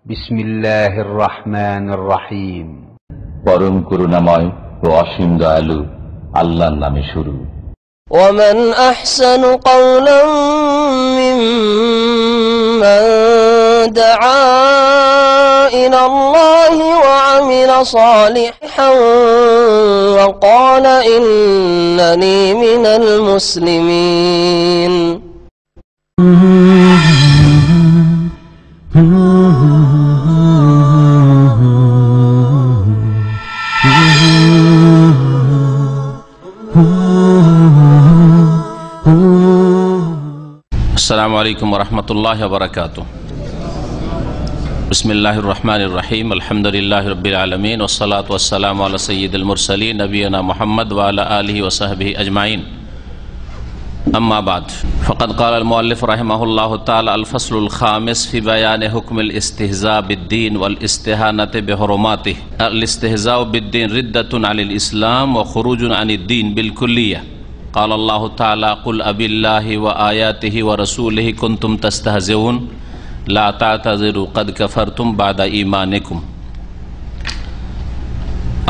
বিসমিল্লাহির রহমানির রহিম। পরম করুণাময় ও অসীম দয়ালু আল্লাহর নামে শুরু। ومن أحسن قولا ممن دعا إلى الله وعمل صالحا وقال إنني من المسلمين। আসসালামু আলাইকুম ওয়া রাহমাতুল্লাহি ওয়া বারাকাতুহু। বিসমিল্লাহির রহমানির রহিম। আলহামদুলিল্লাহি রাব্বিল আলামিন ওয়াস সালাতু ওয়াস সালামু আলা সাইয়্যিদিল মুরসালিন নবিয়িনা মুহাম্মদ ওয়া আলা আলিহি ওয়া সাহবিহি আজমাইন। আম্মা বাদ, ফাকাদ ক্বালা আল মুআল্লিফ রাহিমাহুল্লাহু তাআলা আল ফাসলুল খামিস ফি বায়ানি হুকমিল ইস্তিহজা বিদ্দীন ওয়াল ইস্তিহানাতি বিহুরমাতিহি। আল ইস্তিহজাউ বিদ্দীন রিদ্দাতুন আনিল ইসলাম ওয়া খুরুজুন আনিদ-দীন বিল কুল্লিয়াহ। قال الله تعالى قل أبي الله وآياته ورسوله كنتم تستهزئون لا تعتذروا قد كفرتم بعد إيمانكم।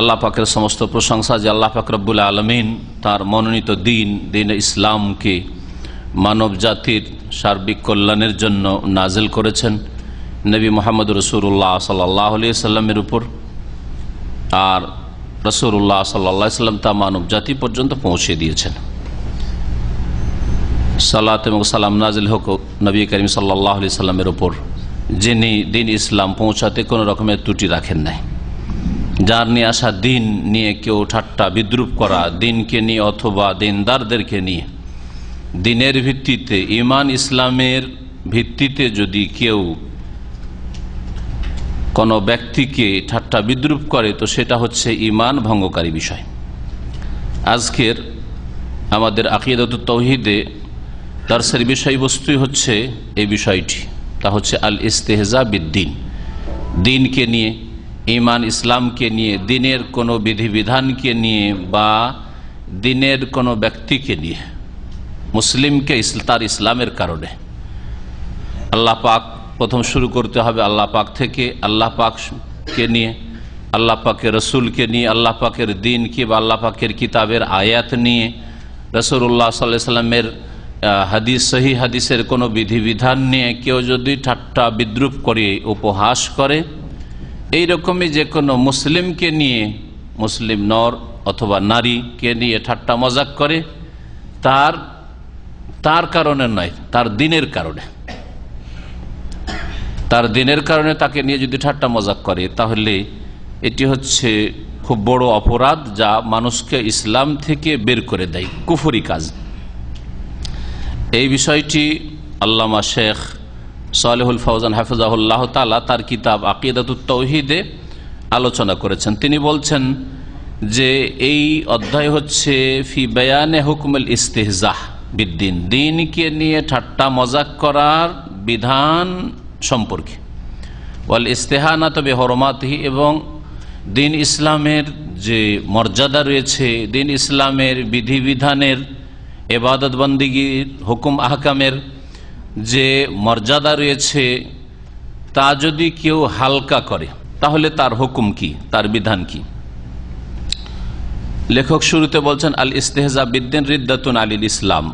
আল্লাহ পাকের সমস্ত প্রশংসা যে আল্লাহ পাক রব্বুল আলামিন তার মনোনীত দিন ইসলামকে মানব জাতির সার্বিক কল্যাণের জন্য নাজিল করেছেন নবী মুহাম্মদ রাসূলুল্লাহ সাল্লাল্লাহু আলাইহি সাল্লামের উপর, আর রাসূলুল্লাহ সাল্লাল্লাহু আলাইহি সাল্লাম তা মানব জাতি পর্যন্ত পৌঁছে দিয়েছেন। সালাত এবং সালাম নাজিল হোক নবী করিম সাল্লাল্লাহু আলাইহি সাল্লামের উপর, যিনি দিন ইসলাম পৌঁছাতে কোনো রকমের ত্রুটি রাখেন নাই। যার নিয়ে আসা দিন নিয়ে কেউ ঠাট্টা বিদ্রুপ করা, দিনকে নিয়ে অথবা দিনদারদেরকে নিয়ে দিনের ভিত্তিতে, ঈমান ইসলামের ভিত্তিতে যদি কেউ কোনো ব্যক্তিকে ঠাট্টা বিদ্রুপ করে তো সেটা হচ্ছে ঈমান ভঙ্গকারী বিষয়। আজকের আমাদের আকিদাতুত তাওহীদে দার্সের বিষয়বস্তুই হচ্ছে এই বিষয়টি, তা হচ্ছে আল ইস্তিহজা বিদ্দীন। দিনকে নিয়ে, ঈমান ইসলামকে নিয়ে, দিনের কোনো বিধিবিধানকে নিয়ে বা দিনের কোনো ব্যক্তিকে নিয়ে, মুসলিমকে তার ইসলামের কারণে আল্লাহ পাক প্রথম শুরু করতে হবে আল্লাহ পাক থেকে, আল্লাহ পাককে নিয়ে, আল্লাহ পাকের রসুলকে নিয়ে, আল্লাহ পাকের দিনকে বা আল্লাহ পাকের কিতাবের আয়াত নিয়ে, রাসূলুল্লাহ সাল্লাল্লাহু আলাইহি সাল্লামের হাদিস, সহি হাদিসের কোনো বিধিবিধান নিয়ে কেউ যদি ঠাট্টা বিদ্রুপ করে, উপহাস করে, এইরকমই যে কোনো মুসলিমকে নিয়ে, মুসলিম নর অথবা নারীকে নিয়ে ঠাট্টা মজাক করে, তার কারণে নয়, তার দিনের কারণে, তার দিনের কারণে তাকে নিয়ে যদি ঠাট্টা মজাক করে, তাহলে এটি হচ্ছে খুব বড় অপরাধ, যা মানুষকে ইসলাম থেকে বের করে দেয়, কুফরি কাজ। এই বিষয়টি আল্লামা শেখ সালেহুল ফাওজান হাফিজাহুল্লাহ তাআলা তার কিতাব আকিদাতুত তাওহীদে আলোচনা করেছেন। তিনি বলছেন যে এই অধ্যায় হচ্ছে ফি বায়ানে হুকমুল ইস্তিহজাহ বিদ্দীন, দিনকে নিয়ে ঠাট্টা মজাক করার বিধান সম্পর্কে, ওয়াল ইস্তিহানাতু বিহুরমাতিহি, এবং দিন ইসলামের যে মর্যাদা রয়েছে, দিন ইসলামের বিধিবিধানের, ইবাদত বন্দেগীর, হুকুম আহকামের যে মর্যাদা রয়েছে তা যদি কেউ হালকা করে তাহলে তার হুকুম কি, তার বিধান কি। লেখক শুরুতে বলছেন আল ইস্তিহজা বিদ্দীন রিদ্দাতুন আনিল ইসলাম,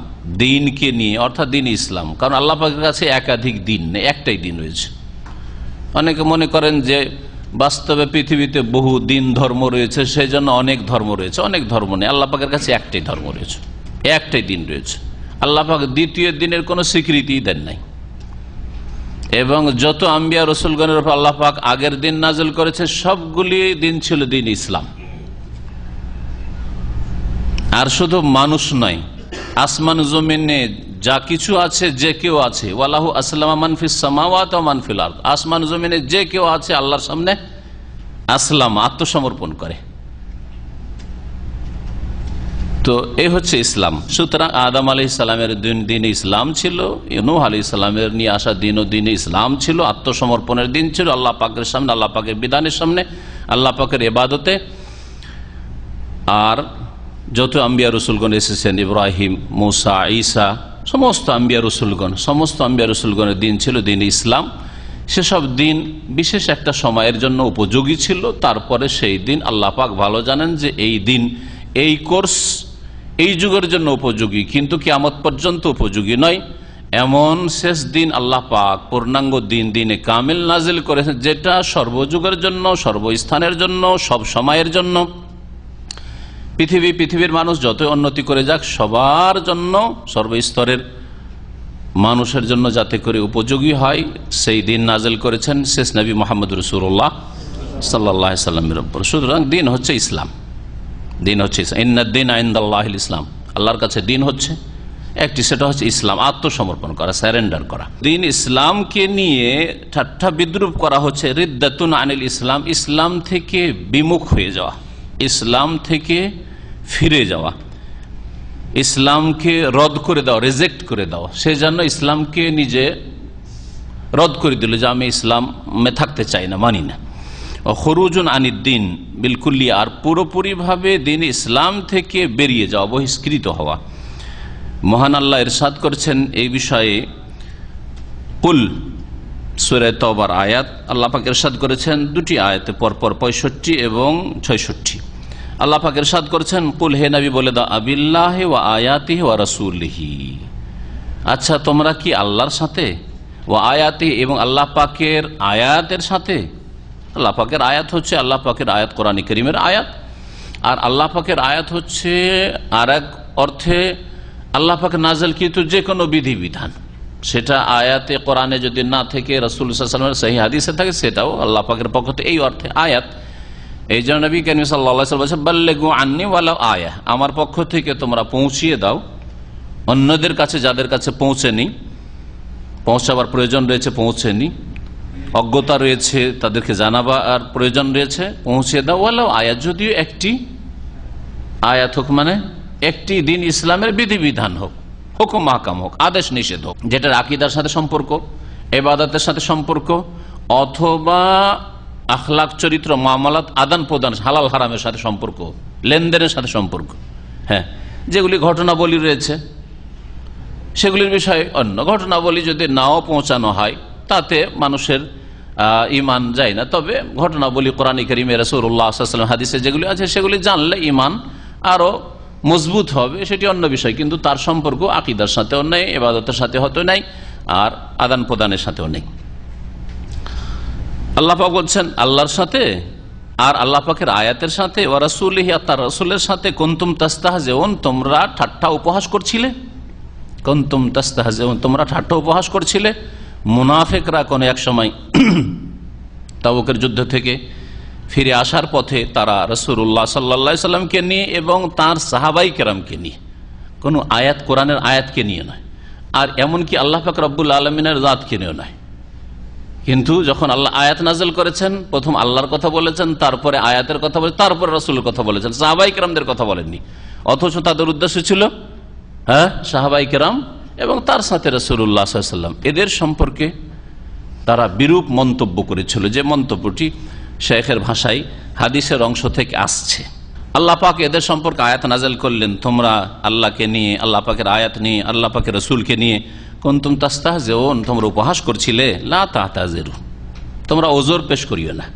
দিনকে নিয়ে অর্থাৎ দিন ইসলাম, কারণ আল্লাহ পাকের কাছে একাধিক দিন নেই, একটাই দিন রয়েছে। অনেকে মনে করেন যে বাস্তবে পৃথিবীতে বহু দিন ধর্ম রয়েছে, সেই জন্য অনেক ধর্ম রয়েছে। অনেক ধর্ম নেই, আল্লাহ পাকের কাছে একটাই ধর্ম রয়েছে, একটাই দিন রয়েছে। আল্লাহ পাক দ্বিতীয় দিনের কোনো স্বীকৃতি দেন নাই, এবং যত আম্বিয়া রসুলগণের উপর আল্লাহ পাক আগের দিন নাজিল করেছে সবগুলি দিন ছিল দিন ইসলাম। আর শুধু মানুষ নয়, আসমান জমিনে যা কিছু আছে, যে কেউ আছে, ওয়ালাহু আসলামা মান ফিস সামাওয়াতি ওয়া মান ফিল আরদ, আসমান জমিনে যে কেউ আছে আল্লাহর সামনে আসলাম, আত্মসমর্পণ করে। তো এই হচ্ছে ইসলাম। সুতরাং আদম আলাইহিস সালামের দিন ইসলাম ছিল, নূহ আলাইহিস সালামের নিয়ে আসা দিন ইসলাম ছিল, আত্মসমর্পণের দিন ছিল আল্লাহ পাকের সামনে, আল্লাহ পাকের বিধানের সামনে, আল্লাহ পাকের ইবাদতে। আর যত আম্বিয়া রসুলগণ এসেছেন, ইব্রাহিম, মূসা, ঈসা, সমস্ত আম্বিয়া রসুলগণের দিন ছিল দিন ইসলাম। সেসব দিন বিশেষ একটা সময়ের জন্য উপযোগী ছিল, তারপরে সেই দিন আল্লাহ পাক ভালো জানেন যে এই দিন, এই কোর্স এই যুগের জন্য উপযোগী, কিন্তু কিয়ামত পর্যন্ত উপযোগী নয়। এমন শেষ দিন আল্লাহ পাক পূর্ণাঙ্গ দিন, দিনে কামিল নাজিল করেছেন, যেটা সর্বযুগের জন্য, সর্বস্থানের জন্য, সব সময়ের জন্য, পৃথিবীর মানুষ যতই উন্নতি করে যাক সবার জন্য, সর্বস্তরের মানুষের জন্য যাতে করে উপযোগী হয়, সেই দিন নাজিল করেছেন শেষ নবী মুহাম্মদ রাসূলুল্লাহ সাল্লাল্লাহু আলাইহি সাল্লামের উপর। সুতরাং দিন হচ্ছে ইসলাম, দিন হচ্ছে ইন্নাদ-দীনা ইনদাল্লাহিল ইসলাম। আল্লাহর কাছে দিন হচ্ছে একটি, সেটা হচ্ছে ইসলাম, আত্মসমর্পণ করা, স্যারেন্ডার করা। দিন ইসলামকে নিয়ে ঠাট্টা বিদ্রুপ করা হচ্ছে রিদ্দাতুন আনিল ইসলাম, ইসলাম থেকে বিমুখ হয়ে যাওয়া, ইসলাম থেকে ফিরে যাওয়া, ইসলামকে রদ করে দেওয়া, রিজেক্ট করে দেওয়া। সেই জন্য ইসলামকে নিজে রদ করে দিল যে আমি ইসলামে থাকতে চাই না, মানি না। খরুজুন আনিদ্দিন বিলকুল্লি, আর পুরোপুরিভাবে দিন ইসলাম থেকে বেরিয়ে যাওয়া, বহিষ্কৃত হওয়া। মহান আল্লাহ ইরশাদ করেছেন এই বিষয়ে, কুল সূরা তাওবার আয়াত, আল্লাহ পাক ইরশাদ করেছেন দুটি আয়াতে পরপর 65 এবং 66। আল্লাহ পাক ইরশাদ করেছেন, কুল হে নবী বলে দাও, আবিল্লাহি ওয়া আয়াতিহি ওয়া রাসূলিহি, আচ্ছা তোমরা কি আল্লাহর সাথে, ওয়া আয়াতিহি এবং আল্লাহ পাকের আয়াতের সাথে। আল্লাহ পাকের আয়াত হচ্ছে আল্লাহ পাকের আয়াত, কোরআন কারীমের আয়াত। আর আল্লাহ পাকের আয়াত হচ্ছে আর এক অর্থে আল্লাহ পাক নাযিলকৃত যে কোনো বিধিবিধান, সেটা আয়াতে কোরআনে যদি না থেকে রাসূল সাল্লাল্লাহু আলাইহি ওয়াসাল্লামের সহিহ হাদিসে থাকে, সেটাও আল্লাহ পাকের পক্ষ থেকে এই অর্থে আয়াত। এই জন্য নবী কারীম সাল্লাল্লাহু আলাইহি ওয়াসাল্লাম বলেছেন, বাল্লিগু আন্নী ওয়ালাউ আয়া, আমার পক্ষ থেকে তোমরা পৌঁছিয়ে দাও অন্যদের কাছে, যাদের কাছে পৌঁছেনি, পৌঁছাবার প্রয়োজন রয়েছে পৌঁছেনি, অজ্ঞতা রয়েছে তাদেরকে জানাবার প্রয়োজন রয়েছে, পৌঁছে দাও। ওয়ালাউ আয়াত, যদিও একটি আয়াত হোক, মানে একটি দিন ইসলামের বিধিবিধান হোক, হুকুম মাহকাম হোক, আদেশ নিষেধ হোক, যেটার আকীদার সাথে সম্পর্ক, ইবাদতের সাথে সম্পর্ক, অথবা আখলাক, চরিত্র, মুআমালাত, আদান প্রদান, হালাল হারামের সাথে সম্পর্ক, লেনদেনের সাথে সম্পর্ক। হ্যাঁ, যেগুলি ঘটনাবলী রয়েছে সেগুলির বিষয়ে অন্য ঘটনাবলী যদি নাও পৌঁছানো হয় তাতে মানুষের ইমান যায় না। তবে ঘটনাবলী কোরআন কারীমে রাসূলুল্লাহ সাল্লাল্লাহু আলাইহি ওয়াসাল্লাম হাদিসে যেগুলি আছে সেগুলি জানলে ইমান আরো মজবুত হবে, সেটি অন্য বিষয়। কিন্তু তার সম্পর্ক আকীদার সাথেও নেই, ইবাদতের সাথে হয়তো নেই, আর আদান প্রদানের সাথেও নেই। আল্লাহ পাক বলছেন আল্লাহর সাথে আর আল্লাহ পাকের আয়াতের সাথে, ওয়া রাসূলিহি, আর তার রাসূলের সাথে, কুনতুম তাস্তাহজিউন, তোমরা ঠাট্টা উপহাস করছিলে, কুনতুম তাস্তাহজিউন, তোমরা ঠাট্টা উপহাস করছিলে। মুনাফিকরা কোন এক সময় তাবুকের যুদ্ধ থেকে ফিরে আসার পথে তারা রাসূলুল্লাহ সাল্লাল্লাহু আলাইহি সাল্লামকে নিয়ে এবং তার সাহাবাই কেরামকে নিয়ে, কোনো আয়াত, কোরআনের আয়াতকে নিয়ে নয়, আর এমনকি আল্লাহ পাক রব্বুল আলামিনের জাতকে নিয়ে নয়। কিন্তু যখন আল্লাহ আয়াত নাযিল করেছেন, প্রথম আল্লাহর কথা বলেছেন, তারপরে আয়াতের কথা বলেছেন, তারপরে রাসূলের কথা বলেছেন, সাহাবাই কেরামদের কথা বলেননি। অথচ তাদের উদ্দেশ্য ছিল সাহাবাই কেরাম এবং তার সাথে রাসূলুল্লাহ সাল্লাল্লাহু আলাইহি ওয়াসাল্লাম, এদের সম্পর্কে তারা বিরূপ মন্তব্য করেছিল, যে মন্তব্যটি শেখের ভাষায় হাদিসের অংশ থেকে আসছে। আল্লাহ পাক এদের সম্পর্কে আয়াত নাযিল করলেন, তোমরা আল্লাহকে নিয়ে, আল্লাহ পাকের আয়াত নিয়ে, আল্লাহ পাকের রাসূলকে নিয়ে কুনতুম তাস্তাহজিউন, তোমরা উপহাস করছিলে। লা তাহতাযিরু, তোমরা ওজর পেশ করিও না,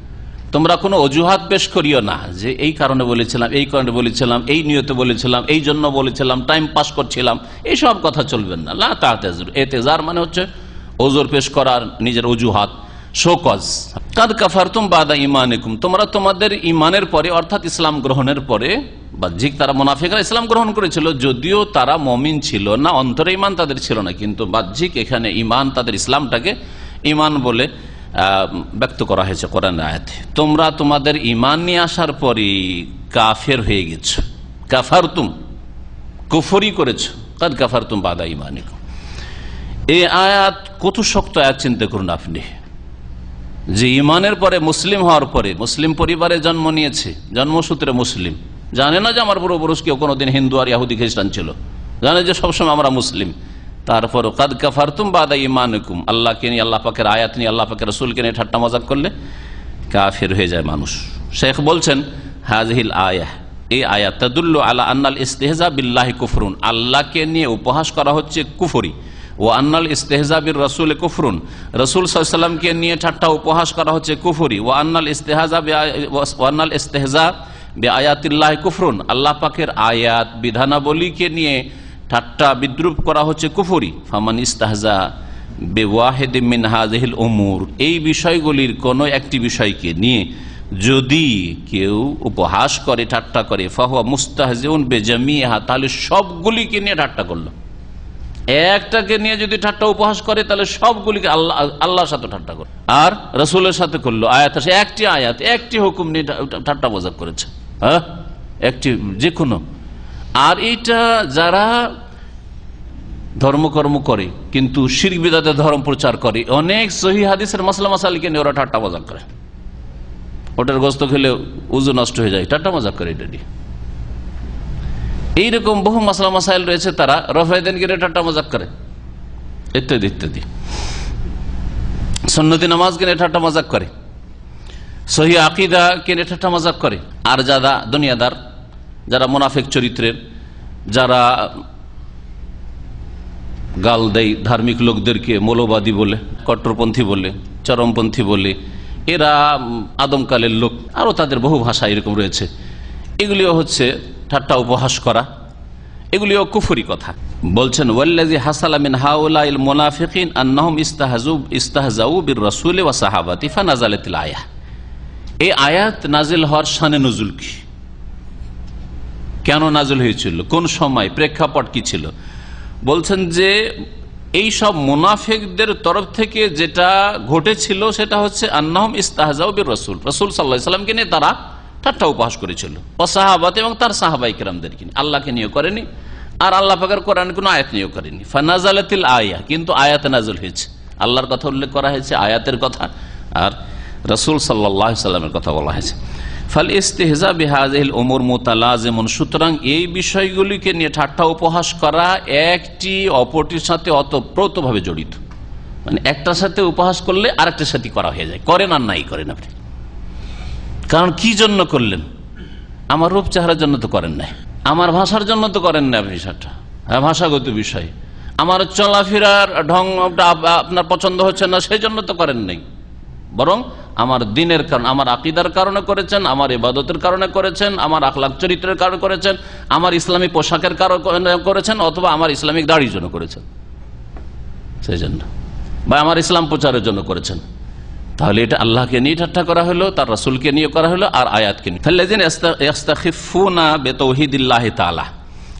তোমরা কোনো অজুহাত পেশ করিও না যে এই কারণে বলেছিলাম, এই কারণে বলেছিলাম, এই নিয়তে বলেছিলাম, এই জন্য বলেছিলাম, টাইম পাস করছিলাম, এইসব কথা চলবেন না। লা তাহতাযিরু, এতেজার মানে হচ্ছে ওজর পেশ করার, নিজের অজুহাত, শোকজ। কাদ কাফারতুম বাদা ঈমানিকুম, তোমরা তোমাদের ঈমানের পরে, অর্থাৎ ইসলাম গ্রহণের পরে, বাহ্যিক তারা মুনাফিকরা ইসলাম গ্রহণ করেছিল, যদিও তারা মুমিন ছিল না, অন্তরে ঈমান তাদের ছিল না, কিন্তু বাহ্যিক এখানে ঈমান, তাদের ইসলামটাকে ঈমান বলে ব্যক্ত করা হয়েছে কোরআন আয়াতে। তোমরা তোমাদের ঈমান নিয়ে আসার পরে কাফের হয়ে গেছো, কাফারতুম, কুফরি করেছো, কাদ কাফারতুম বাদা ঈমানিকুম। এই আয়াত কত শক্ত আয়াত চিন্তা করুন আপনি, যে ঈমানের পরে, মুসলিম হওয়ার পরে, মুসলিম পরিবারে জন্ম নিয়েছে, জন্মসূত্রে মুসলিম, জানে না যে আমার পূর্বপুরুষ কেউ কোনোদিন হিন্দু আর ইহুদি খ্রিস্টান ছিল, জানে যে সবসময় আমরা মুসলিম, তারপর কাদ কাফারতুম বাদা ঈমানিকুম, আল্লাহকে নিয়ে, আল্লাহ পাকের আয়াত নিয়ে, আল্লাহ পাকের রাসূলকে নিয়ে ঠাট্টা মজাক করলে কাফের হয়ে যায় মানুষ। শেখ বলছেন হাযিহিল আয়াহ, এই আয়াত তাদুল্লু আলা আন্নাল ইস্তিহজা বিল্লাহি কুফরুন, আল্লাহকে নিয়ে উপহাস করা হচ্ছে কুফরি, ও আন্নাল ইস্তেহজা বির রাসূল কুফরুন, রাসূল সাল্লাল্লাহু আলাইহি ওয়াসাল্লামকে নিয়ে ঠাট্টা উপহাস করা হচ্ছে কুফরি। ও আন্নাল ইস্তেহজা বিআয়াতিল্লাহ কুফরুন, আল্লাহ পাকের আয়াত বিধানাবলীকে নিয়ে ঠাট্টা বিদ্রুপ করা হচ্ছে কুফরি। ফামান ইস্তাহজা বিওয়াহিদ মিন হাযিহিল উমুর, এই বিষয়গুলির কোন একটি বিষয়কে নিয়ে যদি কেউ উপহাস করে ঠাট্টা করে, ফাহুয়া মুস্তাহজিউন বিজামিহা, তাহলে সবগুলিকে নিয়ে ঠাট্টা করলো। একটাকে নিয়ে যদি ঠাট্টা উপহাস করে তাহলে সবগুলিকে আল্লাহর সাথে ঠাট্টা করলো আর রাসূলের সাথে করলো। আয়াত আছে, একটি আয়াত একটি হুকুম নিয়ে ঠাট্টা মজাক করেছে, হ্যাঁ একটি যে কোনো। আর এইটা যারা ধর্মকর্ম করে কিন্তু শিরক বিদআতের ধর্ম প্রচার করে, অনেক সহিহ হাদিসের মাসলা মাসাইলকে নিয়ে ওরা ঠাট্টা মজাক করে। ওটার গোস্ত খেলে উযু নষ্ট হয়ে যায়, ঠাট্টা মজাক করে এটা নিয়ে। এইরকম বহু মাসলা মাসাইল রয়েছে, তারা রফায়দানকে নিয়ে ঠাট্টা মজাক করে, ইত্যাদি ইত্যাদি। সুন্নতি নামাজকে নিয়ে ঠাট্টা মজাক করে, সহিহ আকীদাকে নিয়ে ঠাট্টা মজাক করে। আর যারা দুনিয়াদার, যারা মুনাফিক চরিত্রের, যারা গাল দেয় ধার্মিক লোকদেরকে মৌলবাদী বলে, কট্টরপন্থী বলে, চরমপন্থী বলে, এরা আদমকালের লোক, আরও তাদের বহু ভাষা এরকম রয়েছে, এগুলিও হচ্ছে ঠাট্টা উপহাস করা, এগুলিও কুফরি কথা। বলছেন ওয়াল্লাযী হাসালা মিন হাউলাইল মুনাফিকিন আন্নাহুম ইস্তাহজাউ বির রাসূলি ওয়া সাহাবাতি ফানাযালাতিল আয়াহ। এই আয়াত নাজিল হওয়ার শানে নুজুল কি, কেন নাজিল হয়েছিল, কোন সময়, প্রেক্ষাপট কি ছিল? বলছেন যে এই সব মুনাফিকদের তরফ থেকে যেটা ঘটেছিল সেটা হচ্ছে আন্নাহুম ইস্তাহজাউ বির রাসূল, রাসূল সাল্লাল্লাহু আলাইহি ওয়াসাল্লামকে নিয়ে তারা ঠাট্টা উপহাস করেছিল, ও সাহাবাত এবং তার সাহাবাই কেরামদেরকে নিয়ে, আল্লাহকে নিয়ে করেনি আর আল্লাহ পাকের কোরআন কোনো আয়াত নিয়ে করেনি। ফানাজালাতিল আয়াহ, কিন্তু আয়াত নাযিল হয়েছে, আল্লাহর কথা উল্লেখ করা হয়েছে, আয়াতের কথা আর রাসূল সাল্লাল্লাহু আলাইহি ওয়াসাল্লামের কথা বলা হয়েছে। ফাল ইস্তিহজা বিহাযিহিল উমুর মুতালাজিমুন, সুতরাং এই বিষয়গুলিকে নিয়ে ঠাট্টা উপহাস করা একটি অপরটির সাথে ওতপ্রোতভাবে জড়িত, মানে একটার সাথে উপহাস করলে আরেকটার সাথে করা হয়ে যায়, করেন আর নাই করেন আপনি। কারণ কি জন্য করলেন? আমার রূপ চেহারার জন্য তো করেন নাই, আমার ভাষার জন্য তো করেন না আপনি, সেটা ভাষাগত বিষয়। আমার চলাফেরার ঢংটা আপনার পছন্দ হচ্ছে না সেই জন্য তো করেন নাই, বরং আমার দিনের কারণে, আমার আকীদার কারণে করেছেন, আমার ইবাদতের কারণে করেছেন, আমার আখলাক চরিত্রের কারণে করেছেন, আমার ইসলামী পোশাকের কারণে করেছেন, অথবা আমার ইসলামিক দাড়ির জন্য করেছেন, সেই জন্য, বা আমার ইসলাম প্রচারের জন্য করেছেন। তাহলে এটা আল্লাহকে নিয়ে ঠাট্টা করা হলো, তার রাসূলকে নিয়ে করা হলো, আর আয়াতকে নিয়ে। ফাল্লাযিনা ইস্তাখিফুনা বিতাওহীদিল্লাহি তাআলা,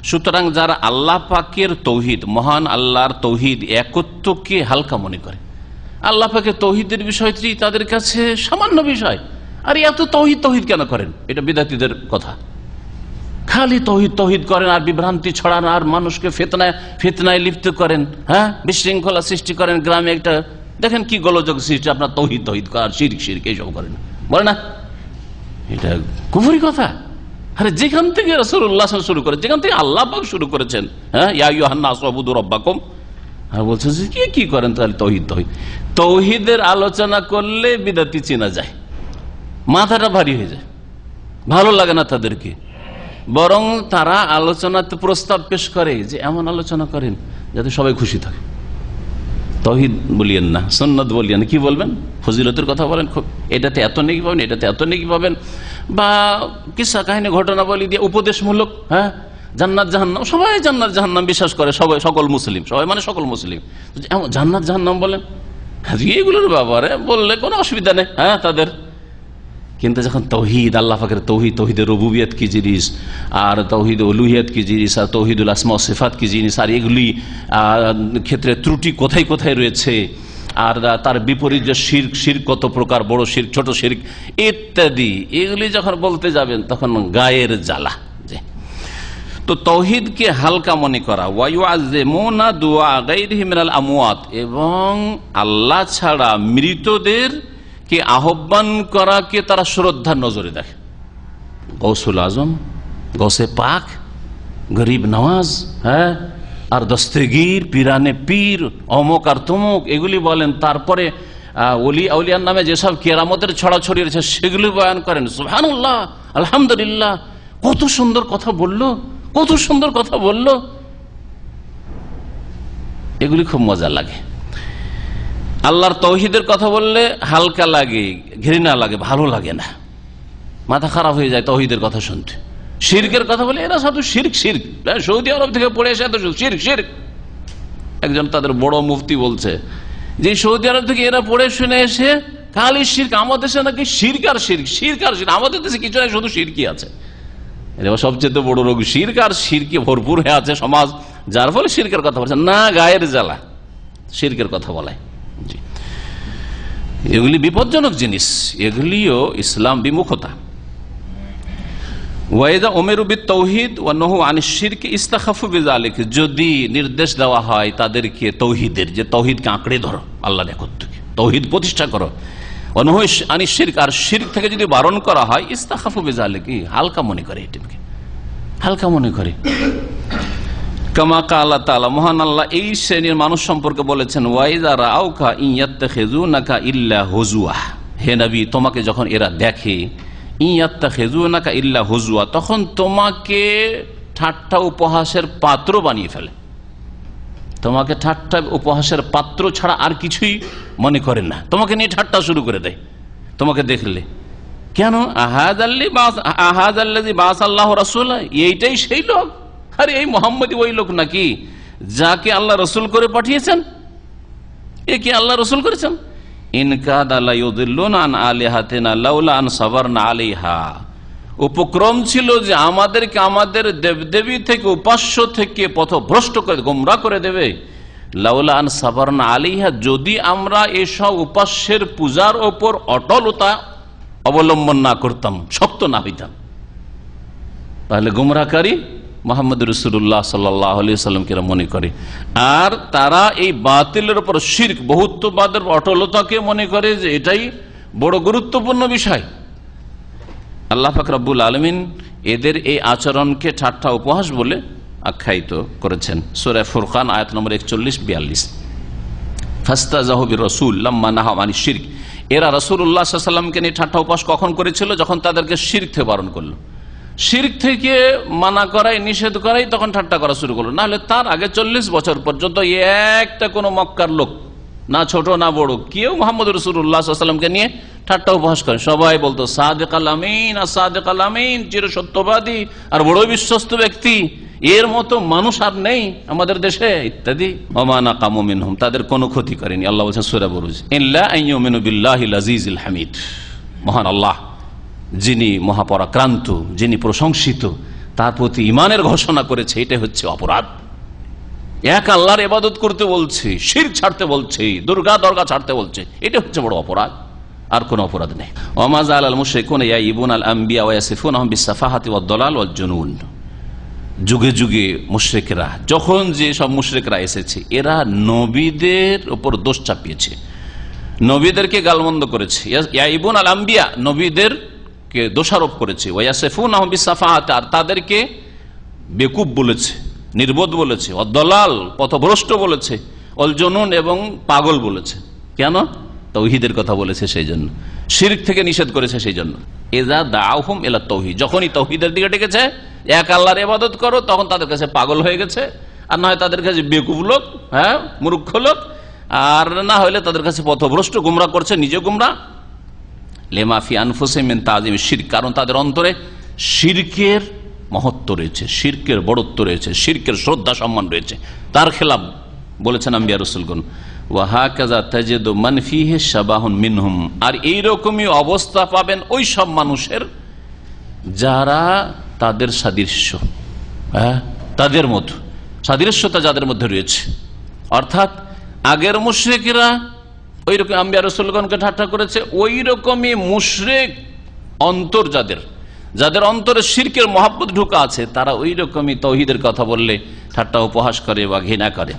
সুতরাং যারা আল্লাহ পাকের তৌহিদ, মহান আল্লাহর তৌহিদ একত্বকে হালকা মনে করে, আল্লাহ পাকের তৌহিদের বিষয়টি তাদের কাছে সামান্য বিষয়, আর এত তৌহিদ তৌহিদ কেন করেন? এটা বিদআতীদের কথা, খালি তৌহিদ তৌহিদ করেন আর বিভ্রান্তি ছড়ান আর মানুষকে ফিতনায় লিপ্ত করেন, হ্যাঁ বিশৃঙ্খলা সৃষ্টি করেন। গ্রামে একটা দেখেন কি গোলযোগ সৃষ্টি, আপনার তৌহিদ তৌহিদ করার শিরক শিরক এইসব করেন, বলে না? এটা কুফরি কথা। আরে যেখান থেকে রাসূলুল্লাহ শুরু করে, যেখান থেকে আল্লাহ পাক শুরু করেছেন, হ্যাঁ ইয়া আইয়ুহান নাস উবুদু রাব্বাকুম, আর বলছেন যে কি করেন তাহলে তৌহিদ তৌহিদ। তৌহিদের আলোচনা করলে বিদআতি চেনা যায়, মাথাটা ভারী হয়ে যায়, ভালো লাগে না তাদেরকে। বরং তারা আলোচনাতে প্রস্তাব পেশ করে যে এমন আলোচনা করেন যাতে সবাই খুশি থাকে। তৌহিদ বলিয়েন না, সুন্নাত বলিয়েন, কি বলবেন? ফজিলতের কথা বলেন, এটাতে এত নেকি পাবেন, এটাতে এত নেকি পাবেন, বা কিসা কাহিনী ঘটনা বলি দিয়ে উপদেশমূলক, হ্যাঁ জান্নাত জাহান্নাম, সবাই জান্নাত জাহান্নাম বিশ্বাস করে, সবাই সকল মুসলিম, সবাই মানে সকল মুসলিম, জান্নাত জাহান্নাম বলেন, এগুলোর ব্যাপারে বললে কোনো অসুবিধা নেই, হ্যাঁ তাদের। কিন্তু যখন তৌহিদ, আল্লাহ পাকের তৌহিদ, তৌহিদের রুবুবিয়ত কি জিনিস, আর তৌহিদ উলুহিয়ত কি জিনিস, আর তৌহিদুল আসমা ও সিফাত কি জিনিস, আর এগুলি ক্ষেত্রে ত্রুটি কোথায় কোথায় রয়েছে, আর তার বিপরীত যে শিরক, শিরক কত প্রকার, বড় শিরক, ছোট শিরক ইত্যাদি, এগুলি যখন বলতে যাবেন তখন গায়ের জ্বালা। তো তৌহিদকে হালকা মনে করা, ওয়ায়ুআযিমুনা দুআ গায়রিহি মিনাল আমওয়াত, এবং আল্লাহ ছাড়া মৃতদের কে আহ্বান করাকে তারা শ্রদ্ধার নজরে দেখে। গৌসুল আজম, গৌসে পাক, গরিব নওয়াজ, হ্যাঁ আর দস্তগীর, পিরানে পীর, অমুক আর তমুক এগুলি বলেন। তারপরে ওলি আউলিয়ার নামে যেসব কেরামতের ছড়াছড়ি রয়েছে সেগুলি বয়ান করেন। সুবহানাল্লাহ, আলহামদুলিল্লাহ, কত সুন্দর কথা বললো, কত সুন্দর কথা বললো। এগুলি খুব মজা লাগে। আল্লাহর তৌহিদের কথা বললে হালকা লাগে, ঘৃণা লাগে, ভালো লাগে না, মাথা খারাপ হয়ে যায় তৌহিদের কথা শুনতে। শিরকের কথা বলে এরা শুধু শিরক শিরক, সৌদি আরব থেকে পড়ে এসে এত শিরক শিরক। একজন তাদের বড় মুফতি বলছে যে সৌদি আরব থেকে এরা পড়ে শুনে এসে খালি শিরক, আমাদের দেশে নাকি শিরক আর শিরক, শিরক আর শিরক, আমাদের দেশে কিছু নাই, শুধু শিরকই আছে। সবচেয়ে বড় রোগ শিরক আর শিরকে ভরপুর হয়ে আছে সমাজ, যার ফলে শিরকের কথা বলছে না, গায়ের জ্বালা শিরকের কথা বলায়। জি, এগুলি বিপজ্জনক জিনিস, এগুলিও ইসলাম বিমুখতা। ওয়াইদা উমিরু বিত-তাওহীদ ওয়া নাহু আনিশ শিরক ইস্তাখাফু বিযালিক, যদি নির্দেশ দেওয়া হয় তাদেরকে তৌহিদের, যে তৌহিদকে আঁকড়ে ধরো, আল্লাহর একত্বকে তৌহিদ প্রতিষ্ঠা করো, ওয়া নাহু আনিশ শিরক, আর শিরক থেকে যদি বারণ করা হয় ইস্তাখাফু বিযালিক, হালকা মনে করে, এটাকে হালকা মনে করে। কামা কালা তাআলা, মহান আল্লাহ এই শ্রেণীর মানুষ সম্পর্কে বলেছেন, ওয়াইযা রাআউকা ইয়াত্তাখিযুনাকা ইল্লা হুজুয়া, হে নবী তোমাকে যখন এরা দেখে, ইয়াত্তাখিযুনাকা ইল্লা হুজুয়া, তখন তোমাকে ঠাট্টা উপহাসের পাত্র বানিয়ে ফেলে, তোমাকে ঠাট্টা উপহাসের পাত্র ছাড়া আর কিছুই মনে করে না, তোমাকে নিয়ে ঠাট্টা শুরু করে দেয় তোমাকে দেখলে। কেন? আহাযাল্লাযী বাআসাল্লাহু রাসূলা, এইটাই সেই লোক, আরে এই মুহাম্মদই ওই লোক নাকি যাকে আল্লাহ রসুল করে পাঠিয়েছেন, এ কি আল্লাহ রসুল করেছেন? ইন কাদা লা ইউদিল্লুনা আন আলিহাতিনা লাউলা আন সাবারনা আলাইহা, উপক্রম ছিল যে আমাদেরকে আমাদের দেবদেবী থেকে, উপাস্য থেকে পথভ্রষ্ট করে, গোমরাহ করে দেবে। লাউলা আন সাবারনা আলাইহা, যদি আমরা এসব উপাস্যের পূজার ওপর অটলতা অবলম্বন না করতাম, শক্ত না হইতাম, তাহলে গোমরাহকারী মুহাম্মদ রাসূলুল্লাহ সাল্লাল্লাহু আলাইহি ওয়াসাল্লামকে মনে করে। আর তারা এই বাতিলের উপর শিরক, বহুত্ববাদের অটলতাকে মনে করে যে এটাই বড় গুরুত্বপূর্ণ বিষয়। আল্লাহ পাক রব্বুল আলামিন এদের এই আচরণকে ঠাট্টা উপহাস বলে আখ্যায়িত করেছেন। সূরা ফুরকান আয়াত নম্বর 41-42, ফাস্তাযাহু বির-রাসূল লাম্মা নাহা আনিশ শিরক, এরা রাসূলুল্লাহ সাল্লাল্লাহু আলাইহি ওয়াসাল্লামকে নিয়ে ঠাট্টা উপহাস কখন করেছিল? যখন তাদেরকে শিরক থেকে বারণ করলো, শিরক থেকে মানা করাই, নিষেধ করাই, তখন ঠাট্টা করা শুরু করলো। নাহলে তার আগে 40 বছর পর্যন্ত একটা কোনো মক্কার লোক, না ছোট না বড়, কেউ মুহাম্মদ রাসূলুল্লাহ সাল্লাল্লাহু আলাইহি ওয়াসাল্লামকে নিয়ে ঠাট্টা উপহাস করে। সবাই বলতো সাদিক আল আমিন, আর সাদিক আল আমিন, চির সত্যবাদী আর বড় বিশ্বস্ত ব্যক্তি, এর মতো মানুষ আর নেই আমাদের দেশে, ইত্যাদি। ওমা নাকামু মিনহুম, তাদের কোনো ক্ষতি করেনি। আল্লাহ বলছেন সূরা বুরুজ, ইল্লা আইয়ুমিনু বিল্লাহিল আজিজিল হামিদ, মহান আল্লাহ যিনি মহাপরাক্রান্ত, যিনি প্রশংসিত, তার প্রতি ঈমানের ঘোষণা করেছে, এটা হচ্ছে অপরাধ। এক আল্লাহর ইবাদত করতে বলছে, শিরক ছাড়তে বলছে, দুর্গা দরগা ছাড়তে বলছে, এটা হচ্ছে বড় অপরাধ, আর কোনো অপরাধ নেই। ওমা যালাল মুশরিকুনা ইয়াইবুনাল আম্বিয়া ওয়া ইয়াসিফুনহুম বিস-সাফাহাতি ওয়াদ-দালাল ওয়াল-জুনুন, যুগে যুগে মুশরিকরা, যখন যে সব মুশরিকরা এসেছে, এরা নবীদের উপর দোষ চাপিয়েছে, নবীদেরকে গালমন্দ করেছে। ইয়াইবুনাল আম্বিয়া, নবীদেরকে দোষারোপ করেছে, ওয়া ইয়াসিফুনহুম বিস-সাফাহাতি, আর তাদেরকে বেকুব বলেছে, নির্বোধ বলেছে, ওয়াদ-দালাল পথভ্রষ্ট বলেছে, ওয়াল-জুনুন এবং পাগল বলেছে। কেন? তাওহীদের কথা বলেছে সেই জন্য, শিরক থেকে নিষেধ করেছে সেই জন্য। ইযা দাআহুম ইলা তাওহীদ, যখনই তাওহীদের দিকে ডেকেছে, এক আল্লাহর ইবাদত করো, তখন তাদের কাছে পাগল হয়ে গেছে, আর না হয় তাদের কাছে বেকুব লোক, হ্যাঁ মূর্খ লোক, আর না হলে তাদের কাছে পথভ্রষ্ট, গুমরাহ করছে, নিজে গুমরাহ। লিমা ফি আনফুসিহিম মিন তাযীম শিরক, কারণ তাদের অন্তরে শিরকের মহত্ব রয়েছে, শিরকের বড়ত্ব রয়েছে, শিরকের শ্রদ্ধা সম্মান রয়েছে, তার খেলাফ বলেছেন আম্বিয়া রাসূলগণ। ওয়া হাকাযা তাজিদু মান ফীহি শাবাহুন মিনহুম, আর এইরকমই অবস্থা পাবেন ওই সব মানুষের যারা তাদের সাদৃশ্য, হ্যাঁ তাদের মতো সাদৃশ্যতা যাদের মধ্যে রয়েছে। অর্থাৎ আগের মুশরিকরা ওই রকম আম্বিয়া রাসূলগণকে ঠাট্টা করেছে, ওই রকমই মুশরিক অন্তর যাদের অন্তরে শিরকের মহব্বত ঢুকা আছে, তারা ওই রকমই তাওহীদের কথা বললে ঠাট্টা উপহাস করে বা ঘৃণা করে।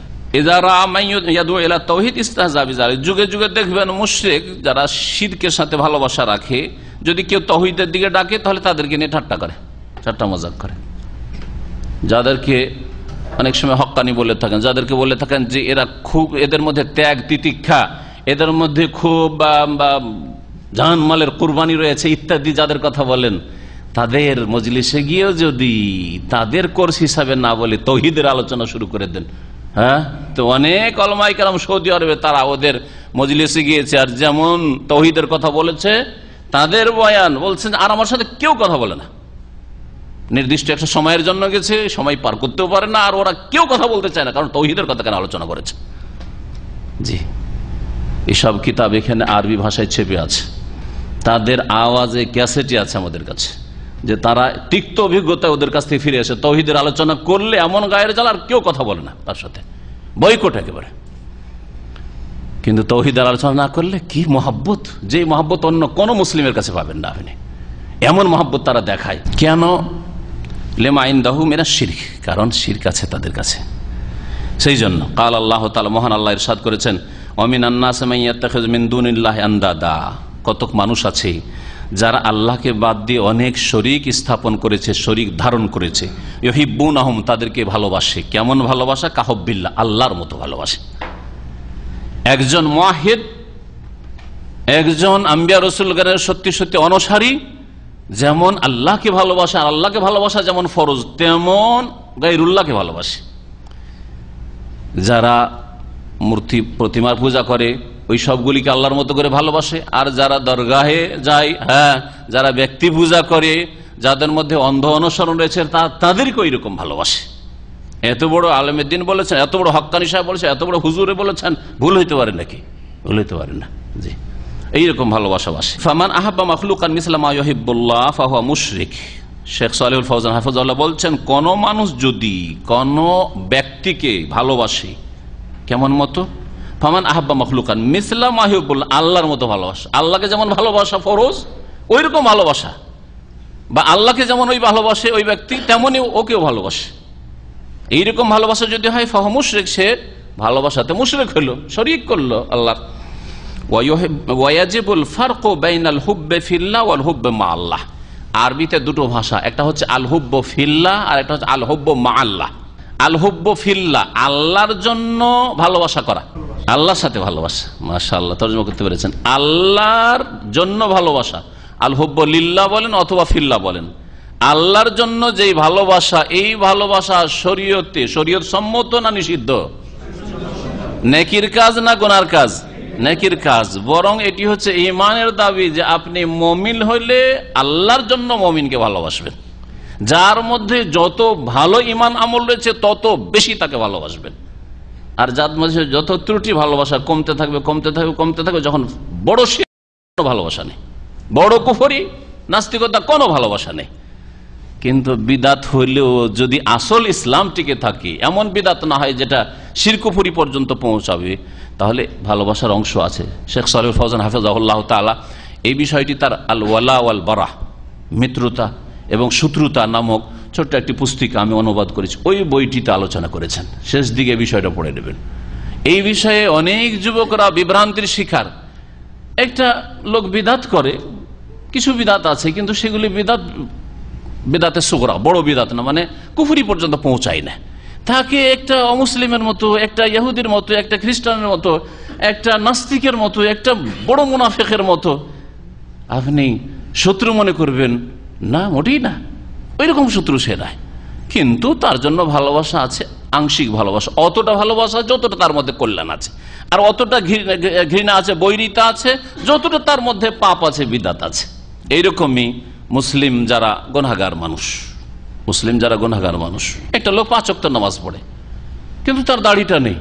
যুগে যুগে দেখবেন মুশরিক যারা শিরকের সাথে ভালোবাসা রাখে, যদি কেউ তাওহীদের দিকে ডাকে, তাহলে তাদেরকে নিয়ে ঠাট্টা করে, ঠাট্টা মজাক করে। যাদেরকে অনেক সময় হক্কানি বলে থাকেন, যাদেরকে বলে থাকেন যে এরা খুব, এদের মধ্যে ত্যাগ তিতিক্ষা, এদের মধ্যে খুব জানমালের কুরবানি রয়েছে ইত্যাদি, যাদের কথা বলেন, তাদের মজলিসে গিয়েও যদি তাদের কোর্স হিসাবে না বলে তাওহীদের আলোচনা শুরু করে দেন, হ্যাঁ, তো অনেক ওলামায়ে কেরাম সৌদি আরবে তারা ওদের মজলিসে গিয়েছে, আর যেমন তাওহীদের কথা বলেছে তাদের বয়ান বলছেন, আর আমার সাথে কেউ কথা বলে না। নির্দিষ্ট একটা সময়ের জন্য গেছে, সময় পার করতেও পারে না, আর ওরা কেউ কথা বলতে চায় না, কারণ তাওহীদের কথা কেন আলোচনা করেছে। জি, এসব কিতাব এখানে আরবি ভাষায় ছেপে আছে, তাদের আওয়াজে ক্যাসেটই আছে আমাদের কাছে, যে তারা তিক্ত অভিজ্ঞতা ওদের কাছ থেকে ফিরে আসে। তাওহীদের আলোচনা করলে এমন গায়ের জ্বালা, আর কেউ কথা বলে না তার সাথে, বয়কট একেবারে। কিন্তু তাওহীদের আলোচনা না করলে কি মহব্বত, যে মহব্বত অন্য কোন মুসলিমের কাছে পাবেন না আপনি, এমন মহব্বত তারা দেখায়। কেন? লিমা ইনদাহু মিনাশ শিরক, কারণ শিরক আছে তাদের কাছে। সেই জন্য কাল আল্লাহ তাআলা, মহান আল্লাহ ইরশাদ করেছেন, ওয়া মিনান নাসি মান ইয়াত্তাখিযু মিন দুনিল্লাহি আনদাদা, কতক মানুষ আছে যারা আল্লাহকে বাদ দিয়ে অনেক শরীক স্থাপন করেছে, শরীক ধারণ করেছে। ইউহিব্বুনাহুম, তাদেরকে ভালোবাসে। কেমন ভালোবাসা? কাহুব্বিল্লাহ, আল্লাহর মতো ভালোবাসে। একজন মুওয়াহিদ, একজন আম্বিয়া রাসূলগণের সত্যি সত্যি অনুসারী যেমন আল্লাহকে ভালোবাসে, আর আল্লাহকে ভালোবাসা যেমন ফরজ, তেমন গায়রুল্লাহকে ভালোবাসে। যারা মূর্তি প্রতিমার পূজা করে ওই সবগুলিকে আল্লাহর মতো করে ভালোবাসে, আর যারা দরগাহে যায়, হ্যাঁ, যারা ব্যক্তি পূজা করে, যাদের মধ্যে অন্ধ অনুসরণ রয়েছে, তাদেরকে ওই রকম ভালোবাসে। এত বড় আলেমের দিন বলেছেন, এত বড় হক্কানি সাহেব বলেছেন, এত বড় হুজুরে বলেছেন, ভুল হইতে পারে নাকি? ভুল হইতে পারে না। জি, এইরকম ভালোবাসাবাসে। ফামান আহাব্বা মাখলুকান মিসলা মা ইউহিব্বুল্লাহ ফাহুয়া মুশরিক। শেখ সালেহুল ফওজান হাফিজাহুল্লাহ বলছেন, কোন মানুষ যদি কোন ব্যক্তিকে ভালোবাসে, কেমন মতো? ফামান আহাব্বা মাখলুকান মিসলা মা ইউহিব্বুল্লাহ, আল্লাহর মতো ভালোবাসা। আল্লাহকে যেমন ভালোবাসা ফরজ, ওই রকম ভালোবাসা, বা আল্লাহকে যেমন ওই ভালোবাসে ওই ব্যক্তি, তেমনই ওকেও ভালোবাসে। এইরকম ভালোবাসা যদি হয় ফাহুয়া মুশরিক, সে ভালোবাসাতে মুশরিক হলো, শরীক করলো আল্লাহ। ওয়াজিবুল ফারকু বাইনাল হুব্বি ফিল্লাহ ওয়াল হুব্বি মা আল্লাহ। আরবিতে দুটো ভাষা, একটা হচ্ছে আল হুব্বু ফিল্লাহ, আর একটা হচ্ছে আল হুব্বু মা আল্লাহ। আল হুব্বু ফিল্লাহ, আল্লাহর জন্য ভালোবাসা করা, আল্লাহর সাথে ভালোবাসা। মাশাআল্লাহ, তরজমা করতে পেরেছেন। আল্লাহর জন্য ভালোবাসা, আল হুব্বু লিল্লাহ বলেন অথবা ফিল্লাহ বলেন। আল্লাহর জন্য যেই ভালোবাসা, এই ভালোবাসা শরীয়তে, শরীয়ত সম্মত না নিষিদ্ধ? নেকির কাজ না গুনার কাজ? নেকির কাজ। বরং এটি হচ্ছে ঈমানের দাবি যে আপনি মুমিন হইলে আল্লাহর জন্য মুমিনকে ভালোবাসবেন। যার মধ্যে যত ভালো ঈমান আমল রয়েছে তত বেশি তাকে ভালোবাসবেন, আর যার মধ্যে যত ত্রুটি, ভালোবাসা কমতে থাকবে, কমতে থাকবে, কমতে থাকবে। যখন বড় শিরক, কোনো ভালোবাসা নেই, বড় কুফরি, নাস্তিকতা, কোনো ভালোবাসা নেই। কিন্তু বিদাত হইলেও যদি আসল ইসলাম টিকে থাকে, এমন বিদাত না হয় যেটা শিরক কুফরি পর্যন্ত পৌঁছাবে, তাহলে ভালোবাসার অংশ আছে। শেখ সালেহুল ফওজান হাফিজাহুল্লাহ তাআলা এই বিষয়টি তার আল ওয়ালা ওয়াল বারা, মিত্রতা এবং শত্রুতা নামক ছোট্ট একটি পুস্তিকা আমি অনুবাদ করেছি, ওই বইটিতে আলোচনা করেছেন। শেষ দিকে বিষয়টা পড়ে নেবেন। এই বিষয়ে অনেক যুবকরা বিভ্রান্তির শিকার। একটা লোক বিদাত করে, কিছু বিদাত আছে, কিন্তু সেগুলি বিদাতে সুগরা, বড় বিদাত না, মানে কুফরি পর্যন্ত পৌঁছায় না। তাকে একটা অমুসলিমের মতো, একটা ইহুদির মতো, একটা খ্রিস্টানের মতো, একটা নাস্তিকের মতো, একটা বড় মুনাফিকের মতো আপনি শত্রু মনে করবেন না? মোটেই না, ওই রকম শত্রু সে নয়। কিন্তু তার জন্য ভালোবাসা আছে, আংশিক ভালোবাসা, অতটা ভালোবাসা যতটা তার মধ্যে কল্যাণ আছে, আর অতটা ঘৃণা আছে, বৈরিতা আছে যতটা তার মধ্যে পাপ আছে, বিদাত আছে। এইরকমই মুসলিম যারা গুনাহগার মানুষ, মুসলিম যারা গুনাহগার মানুষ, একটা লোক 5 ওয়াক্ত নামাজ পড়ে কিন্তু তার দাড়িটা নেই,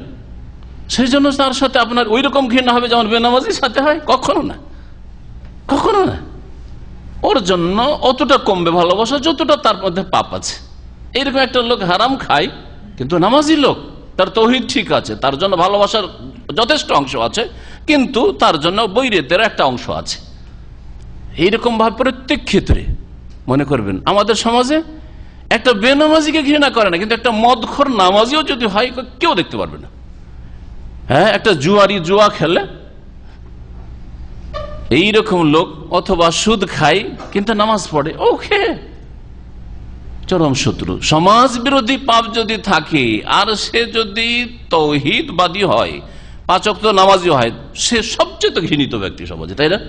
সেই জন্য তার সাথে আপনার ওই রকম ঘৃণা হবে যেমন বেনামাজির সাথে হয়? কখনো না, কখনো না। ওর জন্য অতটা কমবে ভালোবাসা যতটা তার মধ্যে পাপ আছে। এইরকম একটা লোক হারাম খায় কিন্তু নামাজি লোক, তার তাওহীদ ঠিক আছে, তার জন্য ভালোবাসার যথেষ্ট অংশ আছে, কিন্তু তার জন্য বৈরিতের একটা অংশ আছে। এইরকম ভাবে প্রত্যেক ক্ষেত্রে মনে করবেন আমাদের সমাজে একটা বেনামাজিকে ঘৃণা করে না, কিন্তু একটা মদখোর নামাজিও যদি হয় কেউ দেখতে পারবে না। হ্যাঁ, একটা জুয়ারি জুয়া খেলে এইরকম লোক, অথবা সুদ খায় কিন্তু নামাজ পড়ে, ওকে চরম শত্রু। সমাজ বিরোধী পাপ যদি থাকে আর সে যদি তাওহীদবাদী হয়, 5 ওয়াক্ত নামাজি হয়, সে সবচেয়ে ঘৃণিত ব্যক্তি সমাজে, তাই না?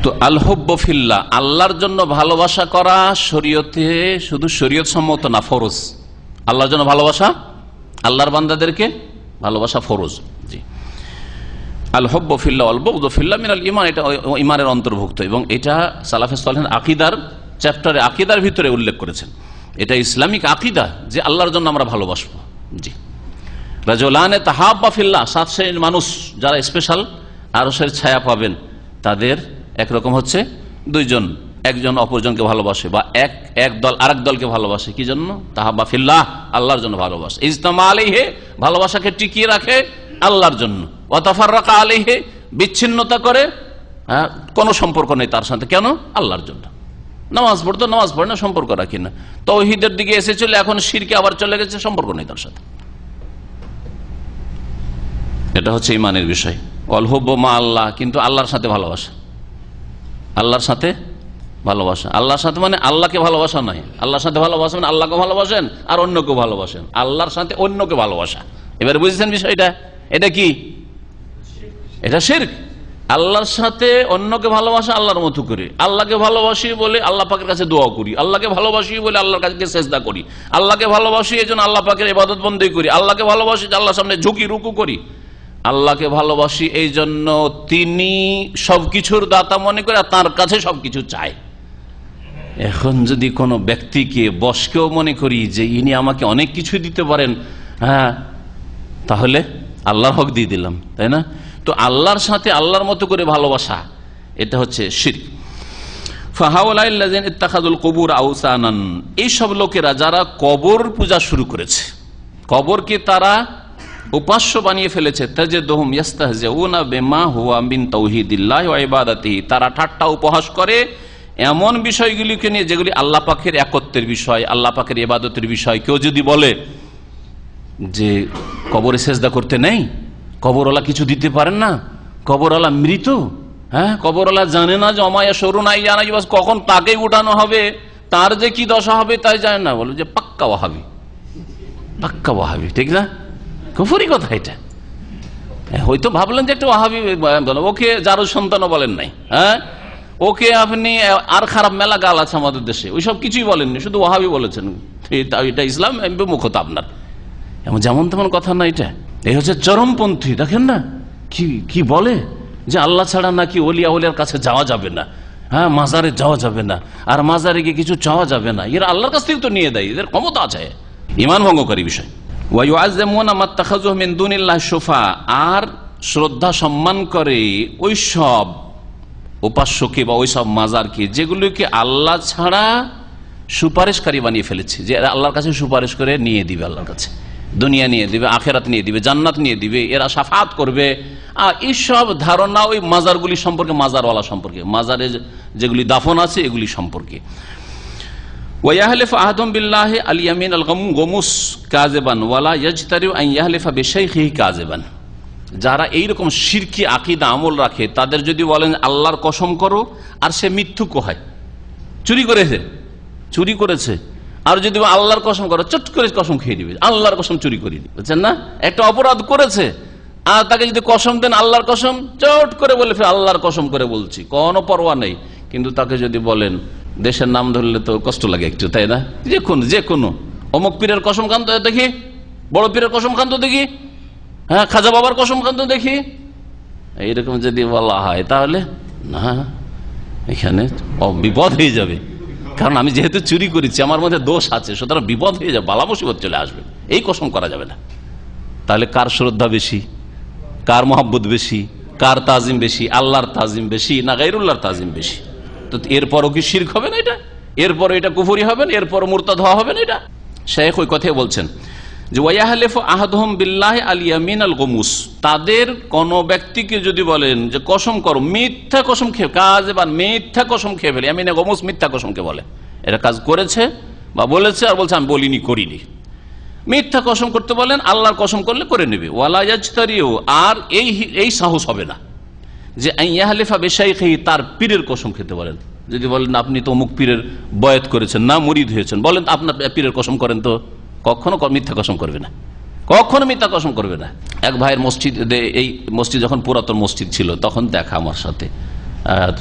তো আল হুব্বু ফিল্লাহ, আল্লাহর জন্য ভালোবাসা করা শরীয়তে শুধু শরীয়ত সম্মত না, ফরজ। আল্লাহর জন্য ভালোবাসা, আল্লাহর বান্দাদেরকে ভালোবাসা ফরজ। জি, আল হুব্বু ফিল্লাহ ওয়াল বুগদু ফিল্লাহ মিনাল ঈমান, এটা ঈমানের অন্তর্ভুক্ত এবং এটা সালাফে সালেহিন আকীদার চ্যাপ্টারে আকীদার ভিতরে উল্লেখ করেছেন। এটা ইসলামিক আকীদা যে আল্লাহর জন্য আমরা ভালোবাসবো। জি, রাজুলানে তাহাব্বা ফিল্লাহ, 7 শ্রেণীর মানুষ যারা স্পেশাল আরশের ছায়া পাবেন, তাদের একরকম হচ্ছে 2 জন, একজন অপরজনকে ভালোবাসে বা এক দল আরেক দলকে ভালোবাসে। কি জন্য? তাহাব্বা ফিল্লাহ, আল্লাহর জন্য ভালোবাসে। ইজতামা আলাইহি, ভালোবাসাকে টিকিয়ে রাখে আল্লাহর জন্য। ওয়া তাফাররাকা আলাইহি, বিচ্ছিন্নতা করে, কোনো সম্পর্ক নেই তার সাথে, কেন? আল্লাহর জন্য। নামাজ পড়তো, নামাজ পড়ে না, সম্পর্ক রাখি না। তাওহীদের দিকে এসেছিল, এখন শিরকে আবার চলে গেছে, সম্পর্ক নেই তার সাথে। এটা হচ্ছে ঈমানের বিষয়। ওয়াল হুব্বু মা আল্লাহ, কিন্তু আল্লাহর সাথে ভালোবাসা, আল্লাহর সাথে ভালোবাসা। আল্লাহর সাথে মানে আল্লাহকে ভালোবাসা নয়, আল্লাহর সাথে ভালোবাসা মানে আল্লাহকে ভালোবাসেন আর অন্যকে ভালোবাসেন। আল্লাহর সাথে অন্যকে ভালোবাসা, এবার বুঝেছেন বিষয়টা? এটা কি? এটা শিরক। আল্লাহর সাথে অন্যকে ভালোবাসা আল্লাহর মতো করে। আল্লাহকে ভালোবাসি বলে আল্লাহ পাকের কাছে দোয়া করি, আল্লাহকে ভালোবাসি বলে আল্লাহর কাছে সেজদা করি, আল্লাহকে ভালোবাসি এই জন্য আল্লাহ পাকের ইবাদত বন্দেগী করি, আল্লাহকে ভালোবাসি যে আল্লাহর সামনে ঝুঁকি রুকু করি, আল্লাহকে ভালোবাসি এই জন্য তিনি সবকিছুর দাতা মনে করে তার কাছে সবকিছু চায়। এখন যদি কোনো ব্যক্তিকে বশকেও মনে করি যে ইনি আমাকে অনেক কিছু দিতে পারেন, হ্যাঁ, তাহলে আল্লাহর হক দিয়ে দিলাম, তাই না? তো আল্লাহর সাথে আল্লাহর মতো করে ভালোবাসা, এটা হচ্ছে শিরক। ফাহাউলাইল্লাযিনা ইত্তাখাযুল কুবুর আওসানান, এইসব লোকেরা যারা কবর পূজা শুরু করেছে, কবরকে তারা উপাস্য বানিয়ে ফেলেছে, তাজিদুহুম ইস্তাহজিউনা বিমা হুয়া মিন তাওহীদিল্লাহি ওয়া ইবাদাতিহি, তারা ঠাট্টা উপহাস করে এমন বিষয়গুলিকে নিয়ে যেগুলি আল্লাহ পাকের একত্বের বিষয়, আল্লাহ পাকের ইবাদতের বিষয়। কেউ যদি বলে যে কবরে সেজদা করতে নেই, কবরওয়ালা কিছু দিতে পারেন না, কবরওয়ালা মৃত, হ্যাঁ, কবরওয়ালা জানে না যে অমায়া সরুন আই জানাই বাস কখন তাকেই উঠানো হবে, তার যে কি দশা হবে তাই জানে না, বলে যে পাক্কা ওয়াহাবি, পাক্কা ওয়াহাবি, ঠিক না? কুফরি কথা এটা। হয়তো ভাবলেন যে একটা ওয়াহাবি, ওকে যারও সন্তানও বলেন নাই, হ্যাঁ, ওকে আপনি আর খারাপ মেলা গাল আছে আমাদের দেশে, ওইসব কিছুই বলেননি, শুধু ওয়াহাবি বলেছেন, এটা ইসলাম বিমুখতা আপনার, এমন যেমন তেমন কথা না। এটা এই হচ্ছে চরমপন্থী। দেখেন না কি বলে যে আল্লাহ ছাড়া নাকি ওলিয়া ওলিয়ার কাছে যাওয়া যাবে না, হ্যাঁ, মাজারে যাওয়া যাবে না, আর মাজারে গিয়ে কিছু চাওয়া যাবে না। এরা আল্লাহর কাছ থেকে তো নিয়ে দেয়, এদের ক্ষমতা আছে। ঈমান ভঙ্গকারী বিষয়। ওয়ায়ুআযযিমুনা মা ইত্তাখাযুহু মিন দুনিল্লাহি শুফা, আর শ্রদ্ধা সম্মান করে ওই সব উপাস্যকে বা ওই সব মাজারকে যেগুলোকে আল্লাহ ছাড়া সুপারিশকারী বানিয়ে ফেলেছে, যে আল্লাহর কাছে সুপারিশ করে নিয়ে দিবে, আল্লাহর কাছে দুনিয়া নিয়ে দিবে, আখেরাত নিয়ে দিবে, জান্নাত নিয়ে দিবে, এরা শাফাত করবে। এইসব ধারণা ওই মাজারগুলি সম্পর্কে, মাজারওয়ালা সম্পর্কে, মাজারে যেগুলি দাফন আছে এগুলি সম্পর্কে। ওয়ায়াহলিফু আহাদুহুম বিল্লাহি আল ইয়ামিন আল গমুস কাযিবান ওয়ালা ইয়াজতারিউ আন ইয়াহলিফা বিশাইখিহি কাযিবান, যারা এইরকম শিরকি আকীদা আমল রাখে তাদের যদি বলেন আল্লাহর কসম করো, আর সে মিথ্যুক হয়, চুরি করেছে, আর যদি আল্লাহর কসম করো, চট করে কসম খেয়ে দিবে, আল্লাহর কসম চুরি করে দিবে, বুঝছেন না? একটা অপরাধ করেছে, আর তাকে যদি কসম দেন আল্লাহর কসম, চট করে বলে ফের আল্লাহর কসম করে বলছি, কোনো পরোয়া নেই। কিন্তু তাকে যদি বলেন, দেশের নাম ধরলে তো কষ্ট লাগে একটু, তাই না? যে কোনো অমুক পীরের কসম খান তো দেখি, বড় পীরের কসম খান তো দেখি, হ্যাঁ, খাজা বাবার কসম খান তো দেখি, এইরকম যদি বলা হয় তাহলে না, এখানে বিপদ হয়ে যাবে। কারণ আমি যেহেতু চুরি করেছি, আমার মধ্যে দোষ আছে, সুতরাং বিপদ হয়ে যাবে, বালা মুসিবত চলে আসবে, এই কসম করা যাবে না। তাহলে কার শ্রদ্ধা বেশি, কার মহব্বত বেশি, কার তাজিম বেশি? আল্লাহর তাজিম বেশি না গায়রুল্লাহর তাজিম বেশি? তো এরপরও কি শিরক হবে না এটা? এরপর এটা কুফরি হবে না? এরপর মুরতাদ হওয়া হবে না এটা? শেখ ওই কথাই বলছেন যে ওয়ায়াহলিফু আহাদুহুম বিল্লাহি আল ইয়ামিন আল গমুস, তাদের কোন ব্যক্তিকে যদি বলেন যে কসম করো, মিথ্যা কসম খেয়ে, কাযিবান, মিথ্যা কসম খেয়ে ফেলে, ইয়ামিনে গমুস মিথ্যা কসমকে বলে, এটা কাজ করেছে বা বলেছে আর বলছে আমি বলিনি, করিনি, মিথ্যা কসম করতে বলেন, আল্লাহর কসম করলে করে নেবে। ওয়ালা ইয়াজতারিউ, আর এই সাহস হবে না যে আন ইয়াহলিফা বিশাইখিহি, তার পীরের কসম খেতে বলেন। যদি বলেন আপনি তো অমুক পীরের বয়াত করেছেন, না মুরিদ হয়েছেন, বলেন আপনার পীরের কসম করেন, তো কখনো মিথ্যা কসম করবে না, কখনো মিথ্যা কসম করবে না। এক ভাইয়ের মসজিদে, এই মসজিদ যখন পুরাতন মসজিদ ছিল তখন দেখা আমার সাথে,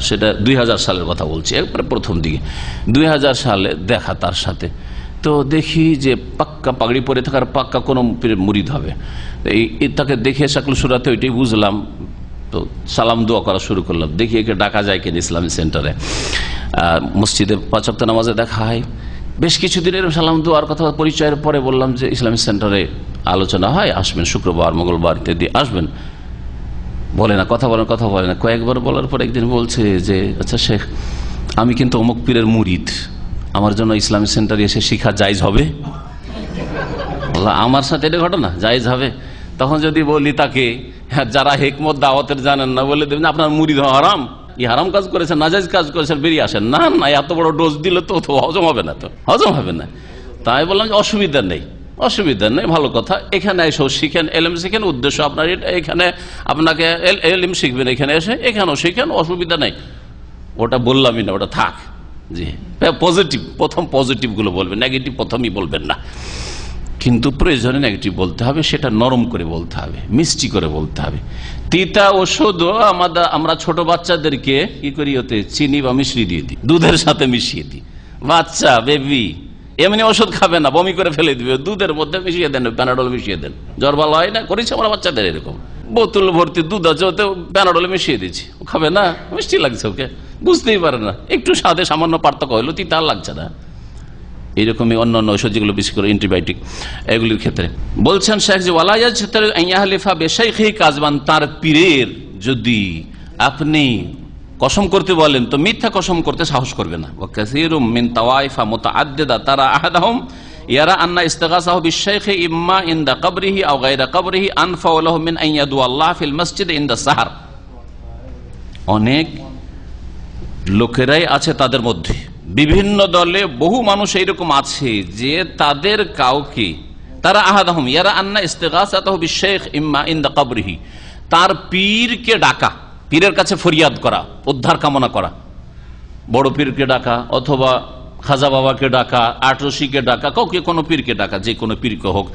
সেটা 2000 সালের কথা বলছি, একবারে প্রথম দিকে 2000 সালে দেখা তার সাথে। তো দেখি যে পাক্কা পাগড়ি পরে থাকার পাক্কা কোনো মুরিদ হবে। এই তাকে দেখে শাকল সুরাতে ওইটাই বুঝলাম। তো সালাম দোয়া করা শুরু করলাম, দেখি একে ডাকা যায় কিনা ইসলামী সেন্টারে। মসজিদে 5 ওয়াক্ত নামাজে দেখা হয়। বেশ কিছুদিনের সালাম দোয়ার কথা পরিচয়ের পরে বললাম যে ইসলামী সেন্টারে আলোচনা হয়, আসবেন শুক্রবার মঙ্গলবার ইত্যাদি আসবেন। বলে না, কথা বলে না। কয়েকবার বলার পর একদিন বলছে যে আচ্ছা শেখ, আমি কিন্তু অমুক পীরের মুরিদ, আমার জন্য ইসলামী সেন্টারে এসে শিক্ষা জায়েজ হবে? আমার সাথে এটা ঘটনা জায়েজ হবে? তখন যদি বলি তাকে, যারা হেকমত দাওয়াতের জানেন না, বলে দেবেন আপনার মুরিদ হারাম, এই হারাম কাজ করেছেন, নাজায়েজ কাজ করেছেন, বেরিয়ে আসেন। না না, এত বড় ডোজ দিলে তো হজম হবে না, হজম হবে না। তাই বললাম যে অসুবিধা নেই, ভালো কথা, এখানে এসেও শিখেন, এলএম শিখেন, উদ্দেশ্য আপনার এখানে আপনাকে এলএম শিখবেন, এখানে এসে এখানেও শিখেন, অসুবিধা নেই। ওটা বললামই না, ওটা থাক। জি, পজিটিভ, প্রথম পজিটিভ গুলো বলবেন, নেগেটিভ প্রথমই বলবেন না। কিন্তু প্রয়োজনে নেগেটিভ বলতে হবে, সেটা নরম করে বলতে হবে, মিষ্টি করে বলতে হবে। তিতা ওষুধও আমরা ছোট বাচ্চাদেরকে কি করি, ওতে চিনি বা মিশ্রি দিয়ে দিই, দুধের সাথে মিশিয়ে দিই। বাচ্চা বেবি এমনি ওষুধ খাবে না, বমি করে ফেলে দিবে, দুধের মধ্যে মিশিয়ে দেন, প্যানাডল মিশিয়ে দেন। জ্বর ভালো হয় না, করেছি আমরা বাচ্চাদের এরকম, বোতল ভর্তি দুধ আছে, ওতে প্যানাডলে মিশিয়ে দিচ্ছি, ও খাবে না, মিষ্টি লাগছে, ওকে বুঝতেই পারে না, একটু স্বাদে সামান্য পার্থক্য হইলো, তিতা লাগছে না। এইরকমই অন্যান্য ঔষধ যেগুলো বিশেষ করে অ্যান্টিবায়োটিক, এগুলির ক্ষেত্রে বলছেন শেখ যে ওয়ালায়াজ ইয়াহলিফা বিশাইখি কাজবান, তার পীরের যদি আপনি কসম করতে বলেন তো মিথ্যা কসম করতে সাহস করবে না। ওয়া কাসীরুম মিন তাওয়াইফা মুতাআদ্দিদা তারা আহাদাহুম ইয়ারা আন্না ইস্তিগাসাহু বিশাইখি ইম্মা ইনদা কবরিহি আও গায়রা কবরিহি আনফাউ লাহু মিন আন ইয়াদু আল্লাহ ফিল মসজিদ ইনদা সাহর। অনেক লোকেরাই আছে তাদের মধ্যে, বিভিন্ন দলে বহু মানুষ এইরকম আছে যে তাদের কাউকে, তারা আহাদাহুম ইয়ারা আন্না ইস্তিগাসাতাহু বিশাইখ ইম্মা ইনদা কবরিহি, তার পীরকে ডাকা, পীরের কাছে ফরিয়াদ করা, উদ্ধার কামনা করা, বড় পীরকে ডাকা অথবা খাজা বাবাকে ডাকা, আটরশিকে ডাকা, কাউকে কোনো পীরকে ডাকা, যে কোনো পীরকে হোক।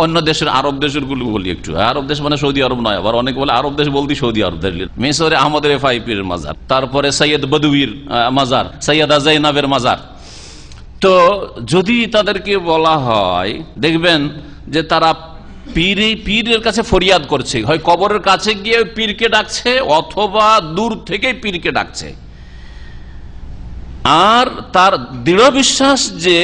অন্য দেশের, আরব দেশের গুলো বলি একটু, আরব দেশ মানে সৌদি আরব নয়, আবার অনেকে বলে আরব দেশ বলতে সৌদি আরব। মিশরে আহমদ রেফাই পীরের মাজার, তারপরে সৈয়দ বদউইর মাজার, সৈয়দা জাইনাবের মাজার। তো যদি তাদেরকে বলা হয়, দেখবেন যে তারা পীরের কাছে ফরিয়াদ করছে, হয় কবরের কাছে গিয়ে পীরকে ডাকছে অথবা দূর থেকে পীরকে ডাকছে, আর তার দৃঢ় বিশ্বাস যে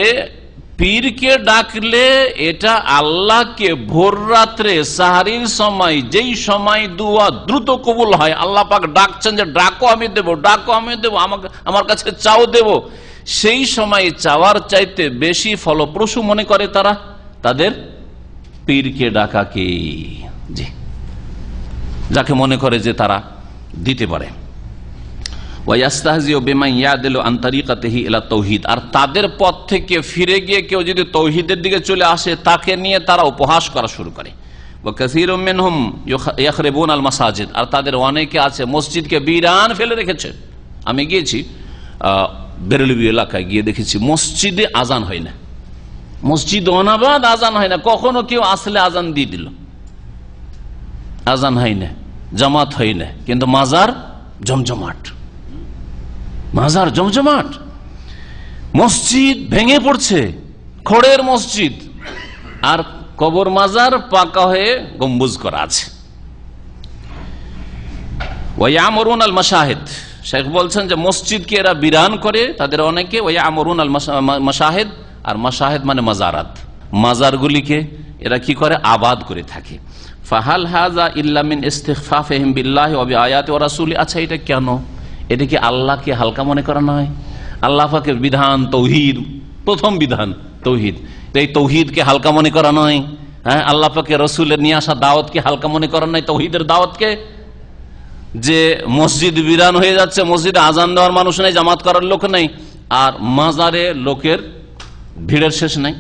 পীরকে ডাকলে এটা আল্লাহকে ভোর রাত্রে সাহারির সময়, যেই সময় দুয়া দ্রুত কবুল হয়, আল্লাহ পাক ডাকছেন যে ডাকো আমি দেবো, ডাকো আমি দেবো, আমার কাছে চাও দেব, সেই সময় চাওয়ার চাইতে বেশি ফলপ্রসূ মনে করে তারা তাদের পীরকে ডাকাকে, জি, যাকে মনে করে যে তারা দিতে পারে। আর তাদের পথ থেকে ফিরে গিয়ে কেউ যদি তৌহিদের দিকে চলে আসে, তাকে নিয়ে তারা উপহাস করা শুরু করে। আর তাদের অনেকে আছে মসজিদকে বিরান ফেলে রেখেছে। আমি গিয়েছি বেরেলভি এলাকায়, গিয়ে দেখেছি মসজিদে আজান হয় না, মসজিদ অনাবাদ আজান হয় না, কখনো কেউ আসলে আজান দিয়ে দিল, আজান হয় না, জামাত হয় না, কিন্তু মাজার জমজমাট, মাজার জমজমাট, মসজিদ ভেঙে পড়ছে, খড়ের মসজিদ, আর কবর মাজার পাকা হয়ে গম্বুজ করা আছে। ওয়ায়ামুরুন আল মাশাহিদ, শেখ বলছেন যে মসজিদকে এরা বিরান করে, তাদের অনেকে ওয়ায়ামুরুন আল মাশাহিদ, আর মাশাহিদ মানে মাজারাত, মাজারগুলিকে এরা কি করে, আবাদ করে থাকে। ফাহাল হাযা ইল্লা মিন ইস্তিগফাফিহিম বিল্লাহি ওয়া বিআয়াতি ওয়া রাসূলি। আচ্ছা, এটা কেন? এটা কি আল্লাহকে হালকা মনে করা নয়? আল্লাহ পাকের বিধান তৌহিদ, প্রথম বিধান তৌহিদ, এই তৌহিদকে হালকা মনে করা নয়? হ্যাঁ, আল্লাহ পাকের রসুলের নিয়ে আসা দাওয়াতকে হালকা মনে করা নয়? তৌহিদের দাওয়াতকে, যে মসজিদ বিরান হয়ে যাচ্ছে, মসজিদে আজান দেওয়ার মানুষ নেই, জামাত করার লোক নেই, আর মাজারে লোকের ভিড়ের শেষ নাই।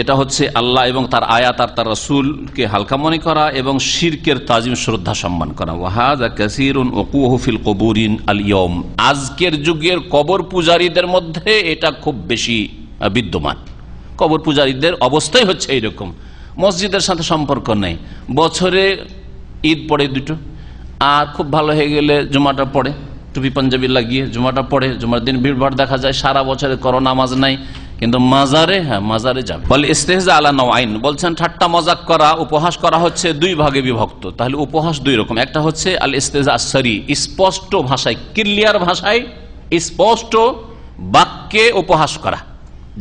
এটা হচ্ছে আল্লাহ এবং তার আয়াত আর তার রাসূলকে হালকা মনে করা এবং শিরকের তাজিম, শ্রদ্ধা সম্মান করা। ওয়াহাযা কাসীরুন ওয়াকুহু ফিল কুবুরিন আল ইয়াওম। আজকের যুগের কবর পূজারীদের মধ্যে এটা খুব বেশি বিদ্যমান। কবর পূজারীদের অবস্থাই হচ্ছে এইরকম, মসজিদের সাথে সম্পর্ক নেই, বছরে ঈদ পড়ে দুটো, আর খুব ভালো হয়ে গেলে জুমাটা পড়ে, টুপি পাঞ্জাবি লাগিয়ে জুমাটা পড়ে, জুমার দিন ভিড়ভাড় দেখা যায়, সারা বছরে করো নামাজ নাই, কিন্তু মাজারে, হ্যাঁ মাজারে যাবে। বলে ইস্তেহজা আলা নওয়াইন, বলছেন ঠাট্টা মজাক করা, উপহাস করা হচ্ছে দুই ভাগে বিভক্ত। তাহলে উপহাস দুই রকম, একটা হচ্ছে আল ইস্তেহজা আসরি, স্পষ্ট ভাষায়, ক্লিয়ার ভাষায়, স্পষ্ট বাক্যে উপহাস করা,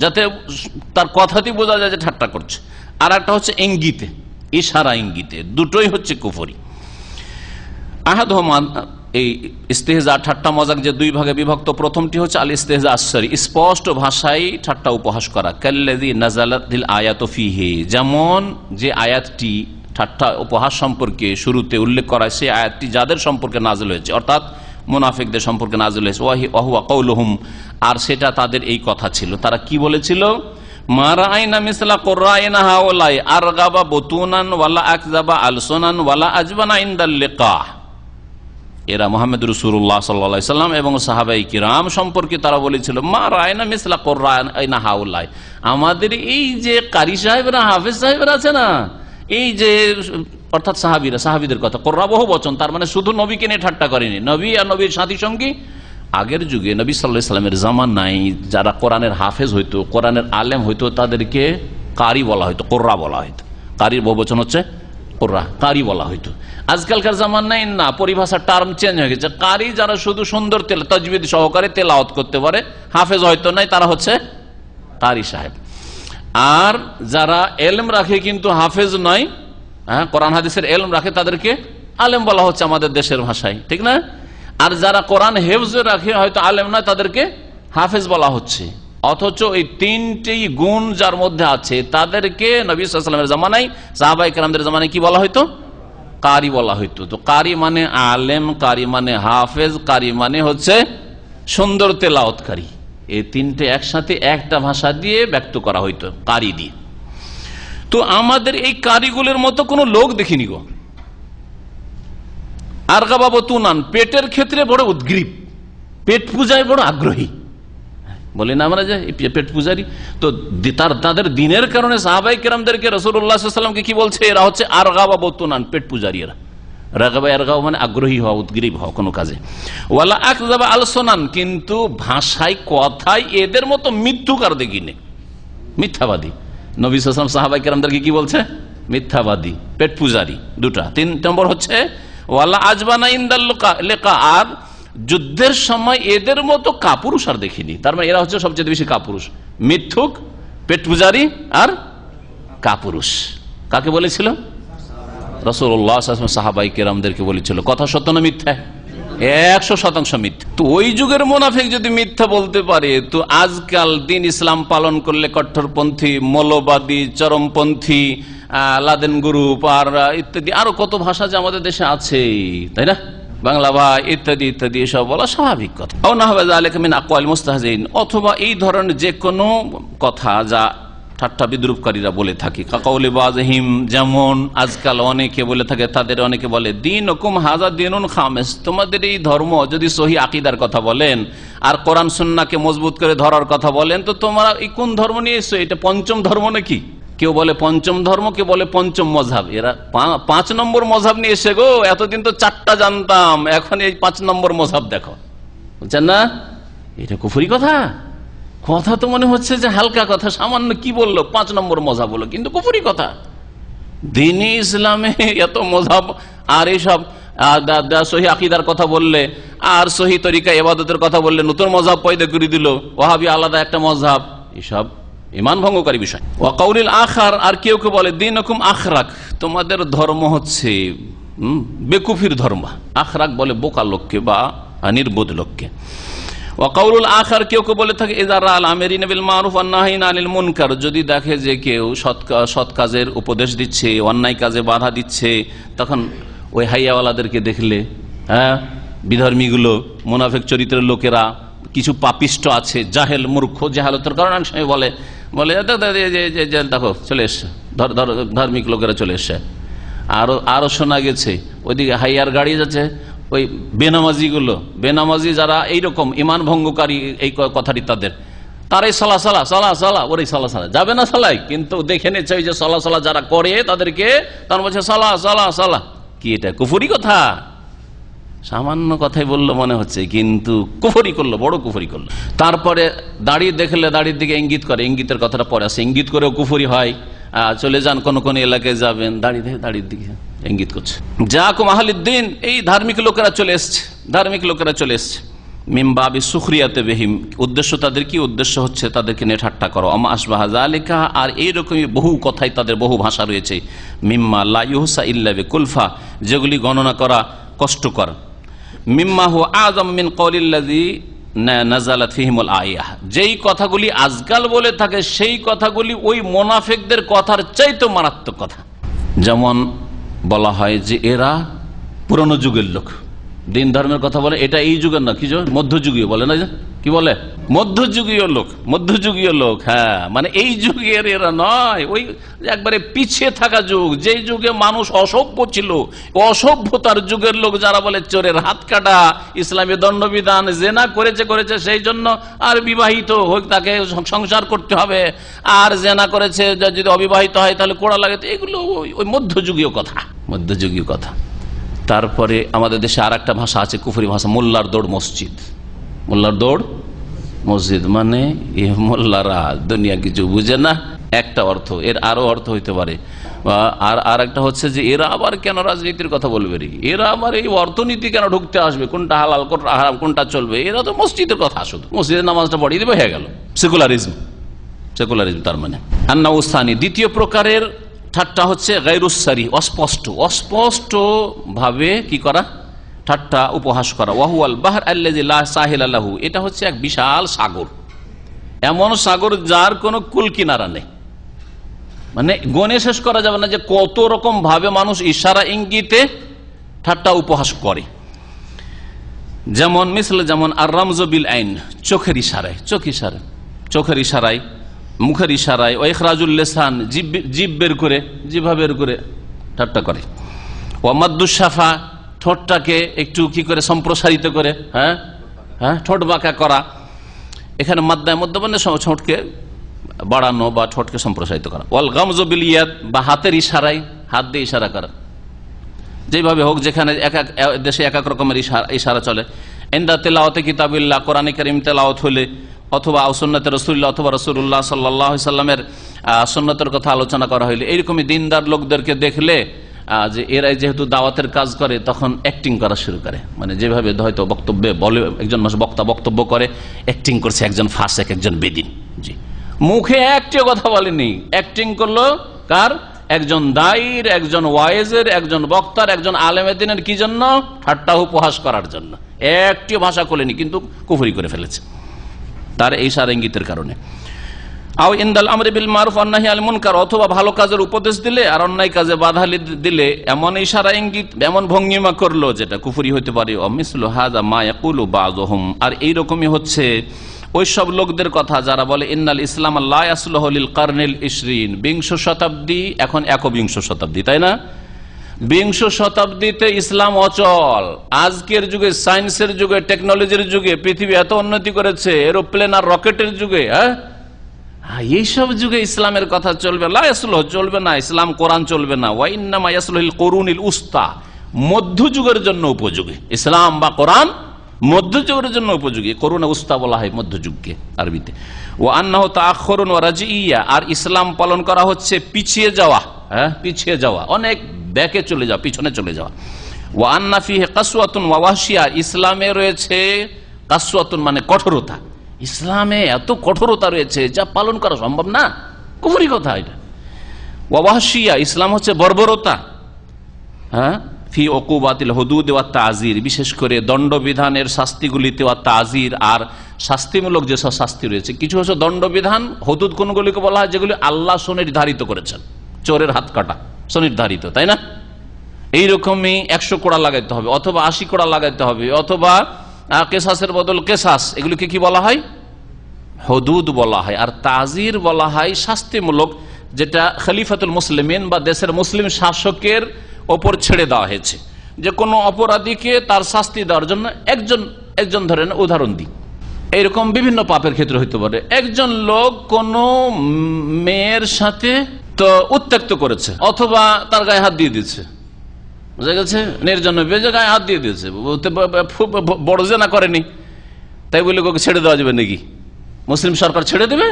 যাতে তার কথাতেই বোঝা যায় যে ঠাট্টা করছে। আর একটা হচ্ছে ইঙ্গিতে, ইশারা ইঙ্গিতে, দুটোই হচ্ছে কুফরি। আহাদুহুমা, এই ইস্তেহজা ঠাট্টা মজাক যে দুই ভাগে বিভক্ত, প্রথমটি হচ্ছে আল ইস্তেহজা আসরি, স্পষ্ট ভাষায় ঠাট্টা উপহাস করা। কাল্লাযী নাযালাতিল আয়াতু ফীহি, যেমন যে আয়াতটি ঠাট্টা উপহাস সম্পর্কে শুরুতে উল্লেখ করা, সেই আয়াতটি যাদের সম্পর্কে নাযিল হয়েছে, অর্থাৎ মুনাফিকদের সম্পর্কে নাযিল হয়েছে, ওয়া হুয়া কাউলুহুম, আর সেটা তাদের এই কথা ছিল। তারা কি বলেছিল? মা রাআইনা মিসলা কুররাইনা হাওলাই আরগাবা বুতুনান ওয়ালা আকযাবা আলসুনান ওয়ালা আজবানা ইনদাল লিকাহ। এরা মুহাম্মদ রাসূলুল্লাহ সাল্লাল্লাহু আলাইহি সাল্লাম এবং সাহাবায়ে কিরাম সম্পর্কে তারা বলেছিল, মা রাআইনা মিসলা কুররাইনা হাওলাই, আমাদের এই যে কারি সাহেবরা, হাফেজ সাহেবরা আছে না, এই যে, অর্থাৎ সাহাবীদের কথা, কোররা বহু বচন, তার মানে শুধু নবীকে নিয়ে ঠাট্টা করেনি, নবী আর নবীর সাথী সঙ্গী। আগের যুগে নবী সাল্লাল্লাহু আলাইহি সাল্লামের জামানায় যারা কোরআনের হাফেজ হইতো, কোরআনের আলেম হইতো, তাদেরকে কারি বলা হইতো, কোররা বলা হইতো। কারির বহুবচন হচ্ছে কোররা, কারি বলা হইতো। আজকালকার জামানায় না, পরিভাষার টার্ম চেঞ্জ হয়ে গেছে। কারি যারা শুধু সুন্দর তাজবিদ সহকারে তেলাওয়াত করতে পারে, হাফেজ হয়তো নাই, তারা হচ্ছে কারি সাহেব। আর যারা এলম রাখে কিন্তু হাফেজ নয়, হ্যাঁ, কোরআন হাদিসের এলম রাখে, তাদেরকে আলেম বলা হচ্ছে আমাদের দেশের ভাষায়, ঠিক না? আর যারা কোরআন হেফজ রাখে, হয়তো আলেম নয়, তাদেরকে হাফেজ বলা হচ্ছে। অথচ এই তিনটি গুণ যার মধ্যে আছে, তাদেরকে নবী সাল্লাল্লাহু আলাইহি ওয়াসাল্লামের জামানায়, সাহাবায়ে কেরামদের জামানায় কি বলা হইতো? কারি বলা হইতো। তো কারি মানে আলেম, কারি মানে হাফেজ, কারি মানে হচ্ছে সুন্দর তেলাওয়াতকারী। এই তিনটে একসাথে একটা ভাষা দিয়ে ব্যক্ত করা হইতো, কারি দিয়ে। তো আমাদের এই কারিগুলোর মতো কোনো লোক দেখিনি গো। আরগাবা বুতুনান, পেটের ক্ষেত্রে বড় উদ্গ্রীব, পেট পূজায় বড় আগ্রহী, বলি না আমরা যে পেট পূজারি। তো তাদের দিনের কারণে সাহাবায়ে কেরামদেরকে রাসূলুল্লাহ সাল্লাল্লাহু আলাইহি ওয়াসাল্লাম কি বলছে? এরা হচ্ছে আরগাবা বুতুনান, পেট পূজারি। এরা রাগাবা, আরগাবা মানে আগ্রহী হওয়া, উদ্গ্রীব হওয়া কোনো কাজে। ওয়ালা আকযাবা আলসুনান, কিন্তু ভাষায়, কথায় এদের মতো মিথ্যুকার দেখিনি, মিথ্যাবাদী। নবী সাল্লাল্লাহু আলাইহি ওয়াসাল্লাম সাহাবায়ে কেরামদেরকে কি বলছে? মিথ্যাবাদী, পেট পূজারি। দুটা। 3 নম্বর হচ্ছে ওয়ালা আজবানা ইনদাল লিকা, আর যুদ্ধের সময় এদের মতো কাপুরুষ আর দেখিনি। তার মানে এরা হচ্ছে সবচেয়ে বেশি কাপুরুষ, মিথ্যুক, পেট পূজারি আর কাপুরুষ। কাকে বলেছিল? রাসূলুল্লাহ সাল্লাল্লাহু আলাইহি ওয়াসাল্লাম সাহাবায়ে কেরামদেরকে বলেছিল। কথা সত্য না মিথ্যা? 100% মিথ্যা। তো ওই যুগের মুনাফিক যদি মিথ্যা বলতে পারে, তো আজকাল দিন ইসলাম পালন করলে কট্টরপন্থী, মৌলবাদী, চরমপন্থী, লাদেন গ্রুপ আর ইত্যাদি আরো কত ভাষা যে আমাদের দেশে আছে, তাই না? বাংলা ভাই ইত্যাদি ইত্যাদি, এসব বলা স্বাভাবিক কথা। অথবা এই ধরনের যে কোনো কথা যা ঠাট্টা বিদ্রুপকারীরা বলে থাকে, কাকাউলি বাজহিম, যেমন আজকাল অনেকে বলে থাকে, তাদের অনেকে বলে দীনুকুম হাযা দীনুন খামিস, তোমাদের এই ধর্ম যদি সহি আকীদার কথা বলেন আর কোরআন সুন্নাহকে মজবুত করে ধরার কথা বলেন, তো তোমরা এই কোন ধর্ম নিয়ে এসছো? এটা পঞ্চম ধর্ম নাকি? কেউ বলে পঞ্চম ধর্ম, কেউ বলে পঞ্চম মযহাব। এরা 5 নম্বর মযহাব নিয়ে এসে গো, এতদিন তো 4টা জানতাম, এখন এই 5 নম্বর মযহাব দেখো, বুঝছেন না? এটা কুফরি কথা। কথা তো মনে হচ্ছে যে হালকা কথা, সামান্য কি বললো, 5 নম্বর মযহাব বললো, কিন্তু কুফরি কথা। দ্বীনে ইসলামে এত মযহাব, আর এইসব সহি আকীদার কথা বললে আর সহি তরিকা ইবাদতের কথা বললে নতুন মযহাব পয়দা করে দিল, ওয়াহাবি আলাদা একটা মযহাব। এসব ঈমান ভঙ্গকারী বিষয়। ওয়া কাউলিল আখার, আর কেউ কেউ বলে দীনুকুম আখরাক, তোমাদের ধর্ম হচ্ছে বেকুফির ধর্ম। আখরাক বলে বোকা লোককে বা নির্বোধ লোককে। ওয়া কাউলুল আখার, কেউ কেউ বলে থাকে ইযা রাআল আমিরিনা বিল মারুফ ওয়ান নাহিনা আনিল মুনকার, যদি দেখে যে কেউ সৎ কাজের উপদেশ দিচ্ছে, অন্যায় কাজে বাধা দিচ্ছে, তখন ওই হাইয়াওয়ালাদেরকে দেখলে, হ্যাঁ, বিধর্মীগুলো, মুনাফিক চরিত্রের লোকেরা, কিছু পাপিষ্ট আছে, জাহেল, মূর্খ, জাহালতের কারণে অনেক সময় বলে দেখো চলে এসছে, ধার্মিক লোকেরা চলে এসছে। আরো শোনা গেছে ওইদিকে হাইয়ার গাড়ি যাচ্ছে, ওই বেনামাজিগুলো, বেনামাজি যারা এইরকম ঈমান ভঙ্গকারী, এই কথাটি তাদের, তারাই সালা সালা সালা সালা, ওরাই সালা সালা যাবে না সালাই, কিন্তু দেখে নিচ্ছে ওই যে সালা সালা যারা করে তাদেরকে, তার বলছে সালা সালা সালা। কি এটা কুফরি কথা? সামান্য কথাই বললো মনে হচ্ছে, কিন্তু কুফরি করলো, বড় কুফরি করলো। তারপরে দাড়ি দেখলে দাড়ির দিকে ইঙ্গিত করে, ইঙ্গিতের কথাটা পরে আসে, ইঙ্গিত করেও কুফরি হয়। চলে যান কোন কোন এলাকায় যাবেন, দাড়ি দেখে দাড়ির দিকে ইঙ্গিত করছে। জাকুম আহলুদ্দিন, এই ধার্মিক লোকেরা চলে এসছে, ধার্মিক লোকেরা চলে এসছে। মিমবাবি সুখরিয়াতে বেহিম, উদ্দেশ্য তাদের কি? উদ্দেশ্য হচ্ছে তাদেরকে নিয়ে ঠাট্টা করো। আমা আসবাহা যালিকা, আর এইরকমই বহু কথাই তাদের বহু ভাষা রয়েছে। মিম্মা লা ইউহসা ইল্লা বিকুলফা, যেগুলি গণনা করা কষ্টকর। মিম্মা হু আযম মিন কওলিল্লাযী নাযালাত ফীহিমুল আয়াহ, যেই কথাগুলি আজকাল বলে থাকে সেই কথাগুলি ওই মুনাফিকদের কথার চাইতে মারাত্মক কথা। যেমন বলা হয় যে এরা পুরনো যুগের লোক, দিন ধর্মের কথা বলে, এটা এই যুগের না, কি মধ্যযুগীয় বলে না, কি বলে মধ্যযুগীয় লোক, মধ্যযুগীয় লোক। হ্যাঁ, মানে এই যুগের এরা নয়, ওই একবারে পিছিয়ে থাকা যুগ, যেই যুগে মানুষ অসভ্য ছিল, অসভ্যতার যুগের লোক যারা বলে চোরের হাত কাটা, ইসলামী দণ্ডবিধান, জেনা করেছে সেই জন্য আর বিবাহিত হোক তাকে সংসার করতে হবে, আর জেনা করেছে যদি অবিবাহিত হয় তাহলে কোড়া লাগে, এগুলো ওই মধ্যযুগীয় কথা, মধ্যযুগীয় কথা। তারপরে আমাদের দেশে আর একটা ভাষা আছে, কুফরি ভাষা, মোল্লার দৌড় মসজিদ। মোল্লার দৌড় মসজিদ মানে মোল্লারা দুনিয়া কিছু বুঝে না, একটা অর্থ। এর আরো অর্থ হইতে পারে, আর একটা হচ্ছে যে এরা আবার কেন রাজনীতির কথা বলবে রে, এরা আবার এই অর্থনীতি কেন ঢুকতে আসবে, কোনটা হালাল কোনটা হারাম কোনটা চলবে, এরা তো মসজিদের কথা, শুধু মসজিদের নামাজটা পড়িয়ে দেবে, হয়ে গেল সেকুলারিজম। সেকুলারিজম তার মানে আন্না উস্তানি। দ্বিতীয় প্রকারের ঠাট্টা হচ্ছে গায়রুসারি, অস্পষ্ট, অস্পষ্ট ভাবে কি করা, ঠাট্টা উপহাস করা। ওয়াহুয়াল বাহর আল্লাযী লা সাহিলা লাহু, এটা হচ্ছে এক বিশাল সাগর, এমন সাগর যার কোনো কুল কিনারা নেই, মানে গণে শেষ করা যাবে না যে কত রকম ভাবে মানুষ ইশারা ইঙ্গিতে ঠাট্টা উপহাস করে। যেমন মিসল, যেমন আর রামজ বিল আইন, চোখের ইশারায়, চোখ ইশারায়, চোখের ইশারায়, মুখের ইশারায়, ও ইখরাজুল লিসান, জিভ বের করে, জিভা বের করে ঠাট্টা করে। ও মাদ্দুশাফা, ঠোঁটটাকে একটু কি করে সম্প্রসারিত করে, হ্যাঁ হ্যাঁ, ঠোঁট বাঁকা করা। এখানে মাদ্দায় মধ্য মানে ঠোঁটকে বাড়ানো বা ঠোঁটকে সম্প্রসারিত করা। ওয়াল গামজ বিল ইয়াদ, বা হাতের ইশারায়, হাত দিয়ে ইশারা করা, যেভাবে হোক, যেখানে এক এক দেশে এক এক রকমের ইশারা চলে। ইনদা তিলাওয়াতে কিতাবিল্লাহ, কোরআনে কারীম তেলাওয়াত হলে, অথবা সুন্নতে রাসূলুল্লাহ অথবা রাসূলুল্লাহ সাল্লাল্লাহু আলাইহি সাল্লামের সুন্নতের কথা আলোচনা করা হইলে, এইরকমই দিনদার লোকদেরকে দেখলে যে এরাই যেহেতু দাওয়াতের কাজ করে, তখন অ্যাক্টিং করা শুরু করে, মানে যেভাবে হয়তো বক্তব্যে বলে, একজন বক্তা বক্তব্য করে, অ্যাক্টিং করছে একজন ফাসেক, একজন বেদিন। জি, মুখে একটিও কথা বলেনি, অ্যাক্টিং করলো কার? একজন দায়ীর, একজন ওয়াইজের, একজন বক্তার, একজন আলেমে দ্বীনের, কি জন্য? ঠাট্টা উপহাস করার জন্য। একটিও ভাষা খোলেনি, কিন্তু কুফরি করে ফেলেছে তার এই ইশারা ইঙ্গিতের কারণে। আও ইনদাল আমরি বিল মারুফ ওয়ান নাহি আনিল মুনকার, অথবা ভালো কাজের উপদেশ দিলে আর অন্যায় কাজে বাধা দিলে এমন ইশারা ইঙ্গিত, এমন ভঙ্গিমা করলো যেটা কুফরি হতে পারে। অমিসলু হাযা মা ইয়াকুলু বাযুহুম, আর এইরকমই হচ্ছে ওই সব লোকদের কথা যারা বলে ইন্নাল ইসলাম লা ইয়াসলুহু লিল কারনিল 20, বিংশ শতাব্দী, এখন একবিংশ শতাব্দী, তাই না? বিংশ শতাব্দীতে ইসলাম অচল। আজকের যুগে, সায়েন্সের যুগে, টেকনোলজির যুগে, পৃথিবী এত উন্নতি করেছে, এরোপ্লেন আর রকেটের যুগে, হ্যাঁ, এইসব যুগে ইসলামের কথা চলবে? লা ইয়াসলুহু, চলবে না, ইসলাম কোরআন চলবে না। ওয়া ইন্নামা ইয়াসলুহুল কুরুনিল উস্তা, মধ্যযুগের জন্য উপযোগী ইসলাম বা কোরআন, মধ্যযুগের জন্য উপযোগী। করুণা উস্তা বলা হয় মধ্যযুগকে আরবিতে। ও আন্নাহু তাআখুরুন ওয়া রাজিইয়া, আর ইসলাম পালন করা হচ্ছে পিছিয়ে যাওয়া, হ্যাঁ, পিছিয়ে যাওয়া, অনেক ব্যাকে চলে যাওয়া, পিছনে চলে যাওয়া। ওয়া আন্না ফিহি কাসওয়াতুন ওয়া ওয়াহশিয়া, ইসলামে রয়েছে কাসওয়াতুন মানে কঠোরতা, ইসলামে এত কঠোরতা রয়েছে যা পালন করা সম্ভব না, কুফরি কথা এটা। ওয়া ওয়াহশিয়া, ইসলাম হচ্ছে বর্বরতা, হ্যাঁ, ফি উকুবাতিল হুদুদ ওয়া তাযির, বিশেষ করে দণ্ডবিধানের শাস্তিগুলিতে, ওয়া তাযির, আর শাস্তিমূলক যেসব শাস্তি রয়েছে, কিছু হচ্ছে দণ্ডবিধান, হুদুদ কোনগুলিকে বলা হয় যেগুলি আল্লাহ সুনির্ধারিত করেছেন, চোরের হাত কাটা সুনির্ধারিত, তাই না? এইরকমই 100 কোড়া লাগাইতে হবে, অথবা 80 কোড়া লাগাইতে হবে, অথবা কেসাসের বদল কেসাস, এগুলিকে কি বলা হয়? হুদুদ বলা হয়। আর তাযির বলা হয় শাস্তিমূলক, যেটা খলিফাতুল মুসলিমিন বা দেশের মুসলিম শাসকের ওপর ছেড়ে দেওয়া হয়েছে, যে কোনো অপরাধীকে তার শাস্তি দেওয়ার জন্য একজন ধরেন, উদাহরণ দিই, এইরকম বিভিন্ন পাপের ক্ষেত্রে হইতে পারে। একজন লোক কোন মেয়ের সাথে তো উত্ত্যক্ত করেছে, অথবা তার গায়ে হাত দিয়ে দিচ্ছে, বুঝা গেছে? নির্জন বেজে গায়ে হাত দিয়ে দিয়েছে, বড় জেনা করেনি, তাই বলে ওকে ছেড়ে দেওয়া যাবে নাকি? মুসলিম সরকার ছেড়ে দেবে?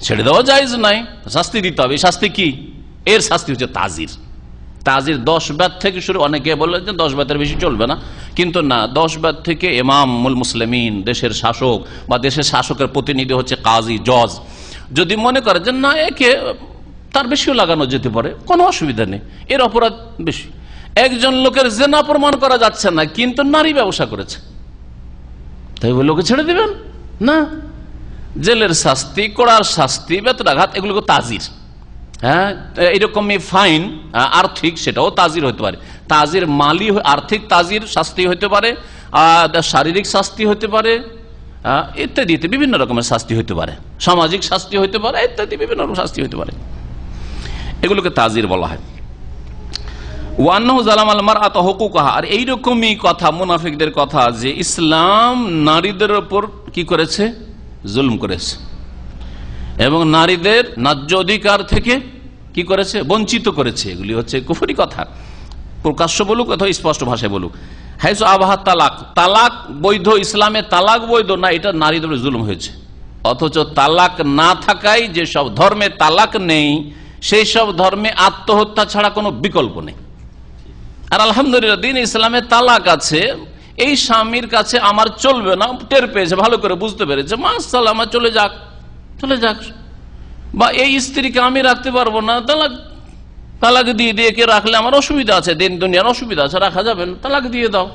ছেড়ে দেওয়া জায়েজ নাই, শাস্তি দিতে হবে। শাস্তি কি? এর শাস্তি হচ্ছে তাজির। তাজির 10 বাত থেকে শুরু। অনেকে বললেন যে 10 বাতের বেশি চলবে না, কিন্তু না, 10 বাত থেকে ইমাম মুসলিমিন, দেশের শাসক বা দেশের শাসকের প্রতিনিধি হচ্ছে কাজী, জজ, যদি মনে করে যে না একে তার বেশিও লাগানো যেতে পারে, কোনো অসুবিধা নেই, এর অপরাধ বেশি। একজন লোকের জেনা প্রমাণ করা যাচ্ছে না, কিন্তু নারী ব্যবসা করেছে, তাই বলে ওকে ছেড়ে দিবেন না? জেলের শাস্তি, কড়ার শাস্তি, বেত্রাঘাত, এগুলোকে তাজির। হ্যাঁ, এইরকমই ফাইন আর্থিক, সেটাও তাজির হতে পারে। তাজির মালি, আর্থিক তাজির শাস্তি হতে পারে, শারীরিক শাস্তি হতে পারে, ইত্যাদিতে বিভিন্ন রকমের শাস্তি হতে পারে, সামাজিক শাস্তি হতে পারে, ইত্যাদি বিভিন্ন রকম শাস্তি হতে পারে। এগুলোকে তাজির বলা হয়। ওয়ান্নাহু যালামাল মারআতা হুকুকাহা, আর এইরকমই কথা মুনাফিকদের কথা যে ইসলাম নারীদের উপর কি করেছে? জুলুম করেছে, এবং নারীদের ন্যায্য অধিকার থেকে কি করেছে? বঞ্চিত করেছে। এগুলি হচ্ছে কুফরি কথা, প্রকাশ্য বলুক অথবা স্পষ্ট ভাষায় বলুক। হাইসু আবাহা তালাক, তালাক বৈধ, ইসলামে তালাক বৈধ না, এটা নারীদের জুলুম হয়েছে। অথচ তালাক না থাকায়, যেসব ধর্মে তালাক নেই সেই সব ধর্মে আত্মহত্যা ছাড়া কোনো বিকল্প নেই। আর আলহামদুলিল্লাহ দিন ইসলামে তালাক আছে, এই স্বামীর কাছে আমার চলবে না, টের পেয়েছে, ভালো করে বুঝতে পেরেছে, মাশাআল্লাহ, আমার চলে যাক, চলে যাক। বা এই স্ত্রীকে আমি রাখতে পারবো না, তালাক, তালাক দিয়ে দিয়ে কে রাখলে আমার অসুবিধা আছে, দিন দুনিয়ার অসুবিধা আছে, রাখা যাবে না, তালাক দিয়ে দাও।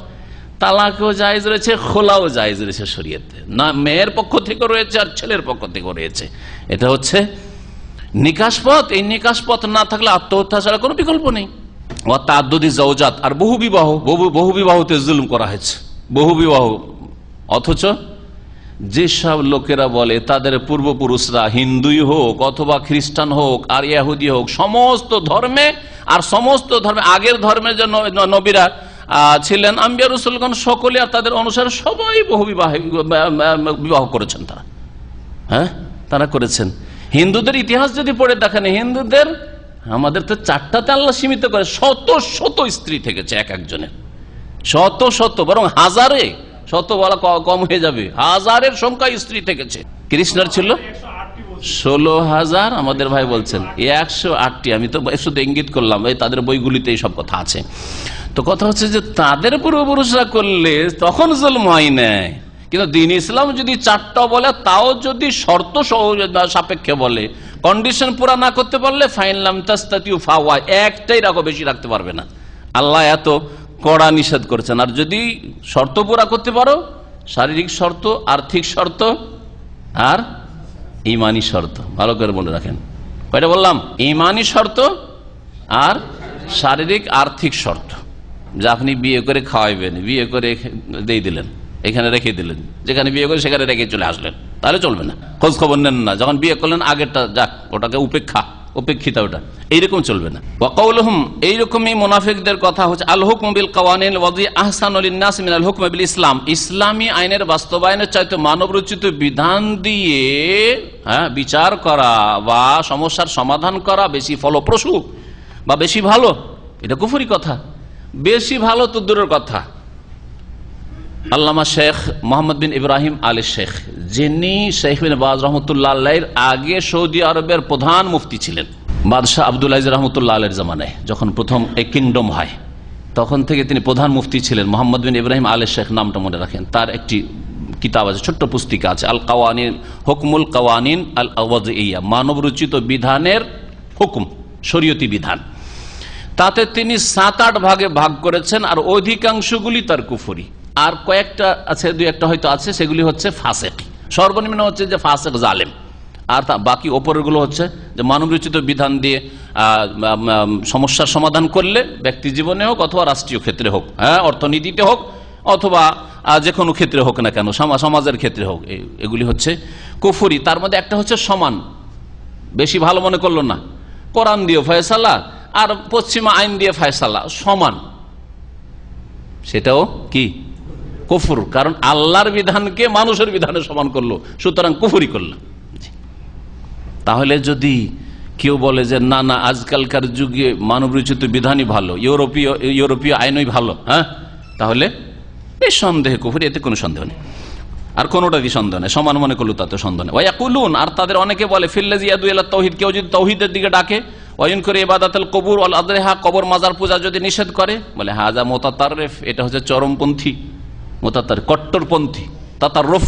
তালাকও জায়েজ রয়েছে, খোলাও জায়েজ রয়েছে শরীয়তে, না মেয়ের পক্ষ থেকে রয়েছে আর ছেলের পক্ষ থেকে রয়েছে। এটা হচ্ছে নিকাশ পথ। এই নিকাশ পথ না থাকলে আত্মহত্যা ছাড়া কোনো বিকল্প নেই। ও তাআদ্দুদি যাওজাত, আর বহু বিবাহতে জুলুম করা হয়েছে, বহু বিবাহ। অথচ যেসব লোকেরা বলে তাদের পূর্বপুরুষরা হিন্দুই হোক অথবা খ্রিস্টান হোক আর ইহুদি হোক, সমস্ত ধর্মে, আর সমস্ত ধর্মে আগের ধর্মের যে নবীরা ছিলেন, আম্বিয়া রাসূলগণ সকলে আর তাদের অনুসারে সবাই বহু বিবাহ করেছেন। তারা, হ্যাঁ, তারা করেছেন। হিন্দুদের ইতিহাস যদি পড়ে দেখেন, হিন্দুদের, আমাদের তো 4টাতে আল্লাহ সীমিত করে, শত শত স্ত্রী থেকেছে এক একজনের, শত শত, বরং হাজারে, শত বলা কম হয়ে যাবে, হাজারের সংখ্যা স্ত্রী থেকেছে। কৃষ্ণের ছিল 16,000, আমাদের ভাই বলছেন 108টি। আমি তো শুধু ইঙ্গিত করলাম, এই তাদের বইগুলিতে এই সব কথা আছে। তো কথা হচ্ছে যে তাদের পূর্বপুরুষরা করলে তখন জুলম হয় নাই, কিন্তু দ্বীন ইসলাম যদি 4টা বলে, তাও যদি শর্ত সাপেক্ষে বলে, কন্ডিশন পুরা না করতে পারলে ফাইনলাম তাস্তাতিউ ফাওয়া, একটাই রাখো, বেশি রাখতে পারবে না। আল্লাহ এত কড়া নিষেধ করেছেন। আর যদি শর্ত পুরা করতে পারো, শারীরিক শর্ত, আর্থিক শর্ত আর ইমানি শর্ত, ভালো করে মনে রাখেন, কয়টা বললাম? ইমানি শর্ত আর শারীরিক আর্থিক শর্ত। যে আপনি বিয়ে করে খাওয়াইবেন, বিয়ে করে দিয়ে দিলেন, এখানে রেখে দিলেন, যেখানে বিয়ে করে সেখানে রেখে চলে আসলেন, তাহলে চলবে না। খোঁজ খবর নেন না, যখন বিয়ে করলেন আগেরটা যাক, ওটাকে উপেক্ষিত, ওটা এইরকম চলবে না। ওয়াকাউলুহুম, এইরকমই মুনাফিকদের কথা হচ্ছে, আল হুকম বিল কাওয়ানিন ওয়াদি আহসানু লিন-নাস মিনাল হুকম বিল ইসলাম, ইসলামী আইনের বাস্তবায়নের চাইতে মানব রচিত বিধান দিয়ে বিচার করা বা সমস্যার সমাধান করা বেশি ফলপ্রসূ বা বেশি ভালো। এটা কুফরি কথা। বেশি ভালো তো দূরের কথা। আল্লামা শেখ মোহাম্মদ বিন ইব্রাহিম আলী শেখ, যিনি শেখ বিন বাজ রহমতুল্লাহ আলাইহির আগে সৌদি আরবের প্রধান মুফতি ছিলেন, বাদশাহ আব্দুল আজিজ রহমতুল্লাহ আলাইহির জামানায় যখন প্রথম এই কিংডম হয়, তখন থেকে তিনি প্রধান মুফতি ছিলেন। মোহাম্মদ বিন ইব্রাহিম আলী শেখ নামটা মনে রাখেন। তার একটি কিতাব আছে, ছোট্ট পুস্তিকা আছে, আল কাওয়ানিন, হুকমুল কাওয়ানিন আল ওয়াদিইয়া, মানব রচিত বিধানের হুকুম, শরীয়তি বিধান। তাতে তিনি 7-8 ভাগে ভাগ করেছেন, আর অধিকাংশগুলি তার কুফরি। আর কয়েকটা আছে, 2-1টা হয়তো আছে, সেগুলি হচ্ছে ফাসেক। সর্বনিম্ন হচ্ছে যে ফাসেক, জালেম। আর বাকি ওপরেরগুলো হচ্ছে যে মানব রচিত বিধান দিয়ে সমস্যার সমাধান করলে, ব্যক্তি জীবনে হোক অথবা রাষ্ট্রীয় ক্ষেত্রে হোক, অর্থনীতিতে হোক অথবা যে কোনো ক্ষেত্রে হোক না কেন, সমাজের ক্ষেত্রে হোক, এগুলি হচ্ছে কুফরি। তার মধ্যে একটা হচ্ছে সমান, বেশি ভালো মনে করলো না, কোরআন দিয়ে ফয়সালা আর পশ্চিমা আইন দিয়ে ফয়সালা সমান, সেটাও কি কুফর। কারণ আল্লাহর বিধানকে মানুষের বিধানে সমান করলো, সুতরাং কুফরি করলো। তাহলে যদি কেউ বলে যে না না আজকালকার যুগে মানব রচিত বিধানই ভালো, ইউরোপীয় আইনই ভালো, হ্যাঁ তাহলে নিঃসন্দেহে কুফর, এতে কোনো সন্দেহ নেই। আর কোনোটারই সন্দেহ নেই, সমান মনে করলো তাতে সন্দেহ নেই। ওয়াকুলুন, আর তাদের অনেকে বলে ফিল্লাজি ইয়াদু ইলা তাওহীদ, কেউ যদি তাওহীদের দিকে ডাকে, ওয়াইন করে ইবাদাতুল কবুর ওয়াল আদরিহা, কবর মাজার পূজা যদি নিষেধ করে, বলে হাজা মুতাতাররিফ, এটা হচ্ছে চরমপন্থী, মুতাতাররিফ কট্টরপন্থী, তাতাররুফ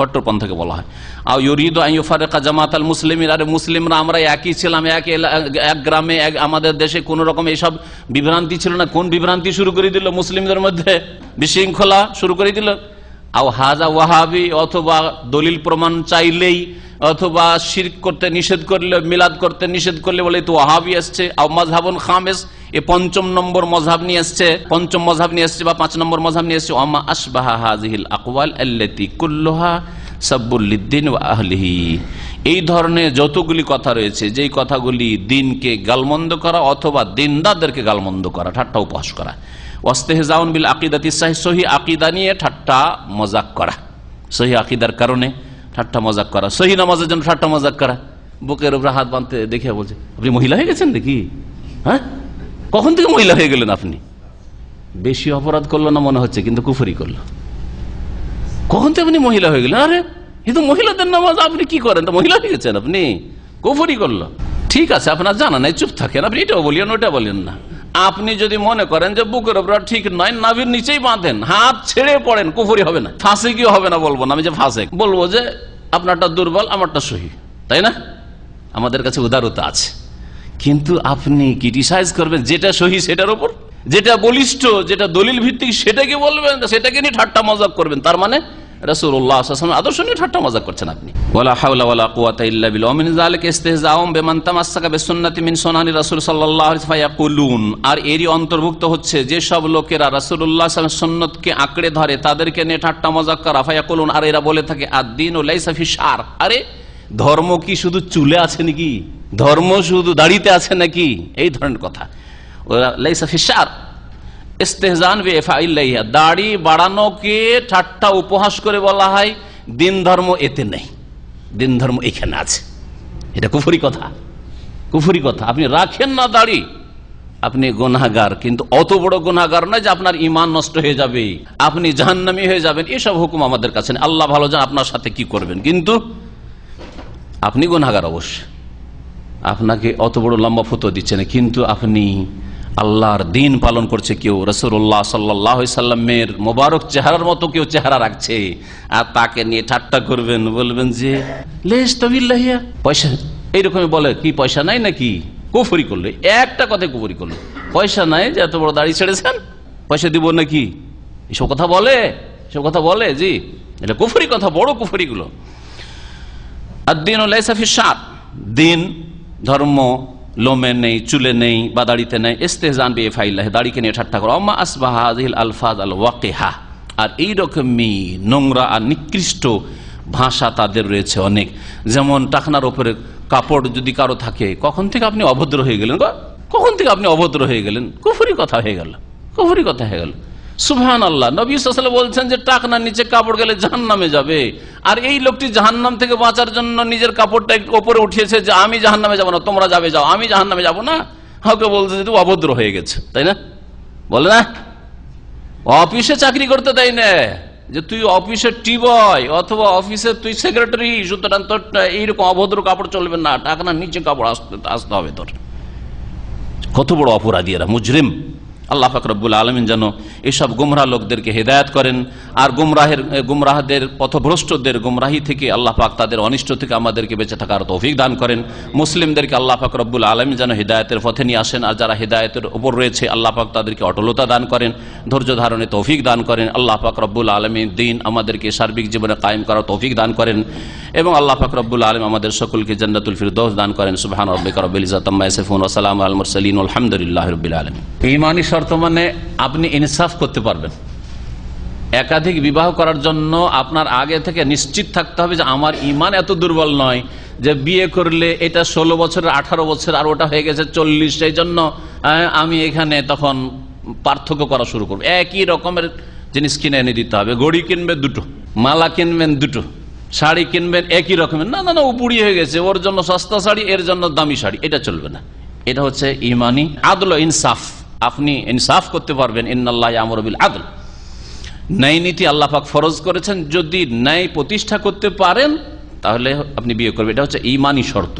কট্টরপন্থীকে বলা হয়। আও ইউরিদু আন ইউফারিকা জামাতাল মুসলিমিন, আরে মুসলিমরা আমরা একই ছিলাম, এক গ্রামে, আমাদের দেশে কোন রকম এইসব বিভ্রান্তি ছিল না, কোন বিভ্রান্তি শুরু করে দিল মুসলিমদের মধ্যে, বিশৃঙ্খলা শুরু করে দিল। আও হাজা ওয়াহাবি, অথবা দলিল প্রমাণ চাইলেই, অথবা শিরক করতে নিষেধ করলে, মিলাদ করতে নিষেধ করলে বলে তো ওয়াহাবি আসছে। আও মাযহাবুন খামিস, এ পঞ্চম নম্বর মযহাব নিয়ে আসছে, পঞ্চম মযহাব নিয়ে আসছে বা 5 নম্বর মযহাব নিয়ে আসছে। ওয়ামা আশবাহা হাযিহিল আকওয়াল আল্লাতী কুল্লুহা সাব্বুল লিদ্দিন ওয়া আহলিহি, এই ধরনের যতগুলি কথা রয়েছে, যেই কথাগুলি দিনকে গালমন্দ করা অথবা দিনদারদেরকে গালমন্দ করা, ঠাট্টা উপহাস করা। ওয়াস্তেহজাউন বিল আকিদাতি সাহিহ, সহি আকিদা নিয়ে ঠাট্টা মজাক করা, সহি আকিদার কারণে ঠাট্টা মজাক করা, সহি নামাজের জন্য ঠাট্টা মজাক করা। বুকের উপরে হাত বাঁধতে দেখে বলছে আপনি মহিলা হয়ে গেছেন নাকি, হ্যাঁ কখন থেকে মহিলা হয়ে গেলেন আপনি? বেশি অপরাধ করলো না মনে হচ্ছে, কিন্তু কুফরি করলো। কখন থেকে আপনি মহিলা হয়ে গেলেন? আরে এ তো মহিলাদের নামাজ, আপনি কি করেন? তো মহিলা হয়ে গেছেন আপনি, কুফরি করলো। ঠিক আছে, আপনার জানা নাই, চুপ থাকেন, আপনি এটাও বলিয়েন ওটা বলেন না। আপনি যদি মনে করেন যে বুকের উপর ঠিক নয়, নাভির নিচেই বাঁধেন, হাত ছেড়ে পড়েন, কুফরি হবে না, ফাসিকও হবে না। বলবো না আমি যে ফাসিক, বলবো যে আপনারটা দুর্বল, আমারটা সহি, তাই না? আমাদের কাছে উদারতা আছে। কিন্তু আপনি ক্রিটিসাইজ করবেন যেটা সহি সেটার উপর, যেটা বলিষ্ঠ, যেটা দলিল ভিত্তিক সেটাকে বলবেন, সেটাকে নিয়ে ঠাট্টা মজাক করবেন, তার মানে রাসূলুল্লাহ সাল্লাল্লাহু আলাইহি ওয়াসাল্লাম আদর্শ নিয়ে ঠাট্টা মজাক করছেন আপনি। ওয়ালা হাওলা ওয়ালা কুওয়াতা ইল্লা বিল্লাহ। ওয়া মিন যালিকা ইসতিহজাউম বিমান তামাসসাকা বিসুন্নতি মিন সুনানি রাসূল সাল্লাল্লাহু আলাইহি ফায়াকুলুন, আর এরই অন্তর্ভুক্ত হচ্ছে যে সব লোকেরা রাসূলুল্লাহ সাল্লাল্লাহু আলাইহি ওয়াসাল্লামের সুন্নতকে আঁকড়ে ধরে, তাদেরকে নিয়ে ঠাট্টা মজাক করা। ফায়াকুলুন, আর এরা বলে থাকে আদ-দীনু লাইসা ফি শার, আরে ধর্ম কি শুধু চুলে আছে নাকি, ধর্ম শুধু দাড়িতে আছে নাকি, এই ধরনের কথা। ওরা লাইসা ফি শার ইস্তেহজান বিইফাইল্লাহি, দাড়ি বাড়ানোকে ঠাট্টা উপহাস করে বলা হয় দিন ধর্ম এতে নেই, দিন ধর্ম এখানে আছে। এটা কুফরি কথা, কুফরি কথা। আপনি রাখেন না দাড়ি, আপনি গুনাহগার, কিন্তু অত বড় গুনাহগার নয় যে আপনার ঈমান নষ্ট হয়ে যাবে, আপনি জাহান্নামী হয়ে যাবেন। এসব হুকুম আমাদের কাছে নেই। আল্লাহ ভালো জানেন আপনার সাথে কি করবেন, কিন্তু আপনি গুনাহগার অবশ্যই। আপনাকে অত বড় লম্বা ফতোয়া দিচ্ছে না, কিন্তু আপনি আল্লাহর দিন পালন করছে কেউ, রাসূলুল্লাহ সাল্লাল্লাহু আলাইহি সাল্লামের মোবারক চেহারার মতো কেউ চেহারা রাখছে, আর তাকে নিয়ে ঠাট্টা করবেন, বলবেন যে লেশ তাবিল্লাহিয়া, পয়সা এইরকমই বলে, কি পয়সা নাই নাকি, কুফরি করলে, একটা কথাই কুফরি করলে। পয়সা নাই যে এত বড় দাড়ি ছেড়েছেন, পয়সা দিব নাকি, এসব কথা বলে, এসব কথা বলে, জি এটা কুফরি কথা, বড় কুফরি গুলো। আদ-দীনু লাইসা ফি শার, দিন ধর্ম লোমে নেই, চুলে নেই বা দাড়িতে নেই। ইস্তেহজান বিইফাইল্লাহি, দাড়িকে নিয়ে ঠাট্টা করা। আম্মা আসবাহা হাযিহিল আলফাজ আল ওয়াকিহা, আর এইরকমই নোংরা আর নিকৃষ্ট ভাষা তাদের রয়েছে অনেক। যেমন টাকনার উপরে কাপড় যদি কারো থাকে, কখন থেকে আপনি অভদ্র হয়ে গেলেন, কখন থেকে আপনি অভদ্র হয়ে গেলেন, কুফরি কথা হয়ে গেল, কুফরি কথা হয়ে গেল। সুবহানাল্লাহ, নবী সাল্লাল্লাহু আলাইহি ওয়াসাল্লাম বলছেন যে টাকনার নিচে কাপড় গেলে জাহান্নামে যাবে, আর এই লোকটি জাহান্নাম থেকে বাঁচার জন্য নিজের কাপড়টা একটু উপরে উঠিয়েছে যে আমি জাহান্নামে যাব না, তোমরা যাবে যাও, আমি জাহান্নামে যাব না। কাউকে বলছে যে তুই অভদ্র হয়ে গেছে, তাই না? বলে না, অফিসে চাকরি করতে দেয় না, যে তুই অফিসের টি বয় অথবা অফিসের তুই সেক্রেটারি, সুতরাং তোর এইরকম অভদ্র কাপড় চলবে না, টাকনার নিচে কাপড় আসতে হবে তোর। কত বড় অপরাধী এরা, মুজরিম। আল্লাহ পাক রব্বুল আলামিন যেন এসব গুমরাহ লোকদেরকে হেদায়েত করেন, আর গুমরাহদের পথভ্রষ্টদের গুমরাহি থেকে আল্লাহ পাক তাদের অনিষ্ট থেকে আমাদেরকে বেঁচে থাকার তৌফিক দান করেন। মুসলিমদেরকে আল্লাহ পাক রব্বুল আলামিন যেন হেদায়েতের পথে নিয়ে আসেন, আর যারা হেদায়েতের উপর রয়েছে আল্লাহ পাক তাদেরকে অটলতা দান করেন, ধৈর্য ধারণে তৌফিক দান করেন। আল্লাহ পাক রব্বুল আলামিন দিন আমাদেরকে সার্বিক জীবনে কায়েম করার তৌফিক দান করেন, এবং আল্লাহ পাক রব্বুল আলামিন আমাদের সকলকে জান্নাতুল ফিরদৌস দান করেন। সুবহান রাব্বিকা রাব্বিল ইজ্জাতি আম্মা ইয়াসিফুন ওয়া সালামু আলাল মুরসালিন আলহামদুলিল্লাহি রাব্বিল আলামিন। ঈমানি শর্ত মানে আপনি ইনসাফ করতে পারবেন। একাধিক বিবাহ করার জন্য আপনার আগে থেকে নিশ্চিত থাকতে হবে যে আমার ঈমান এত দুর্বল নয় যে বিয়ে করলে এটা 16 বছরের 18 বছর আর ওটা হয়ে গেছে 40, সেই জন্য আমি এখানে তখন পার্থক্য করা শুরু করব। একই রকমের জিনিস কিনে এনে দিতে হবে। ঘড়ি কিনবে দুটো, মালা কিনবেন দুটো, শাড়ি কিনবেন একই রকমের, না না না ও বুড়ি হয়ে গেছে, ওর জন্য সস্তা শাড়ি, এর জন্য দামি শাড়ি, এটা চলবে না। এটা হচ্ছে ইমানি আদল ও ইনসাফ। আপনি ইনসাফ করতে পারবেন, ইন্নাল্লাহ ইয়ামুরু বিল আদল, ন্যায় নীতি আল্লাহ পাক ফরজ করেছেন, যদি ন্যায় প্রতিষ্ঠা করতে পারেন তাহলে আপনি বিয়ে করবেন। এটা হচ্ছে ইমানি শর্ত।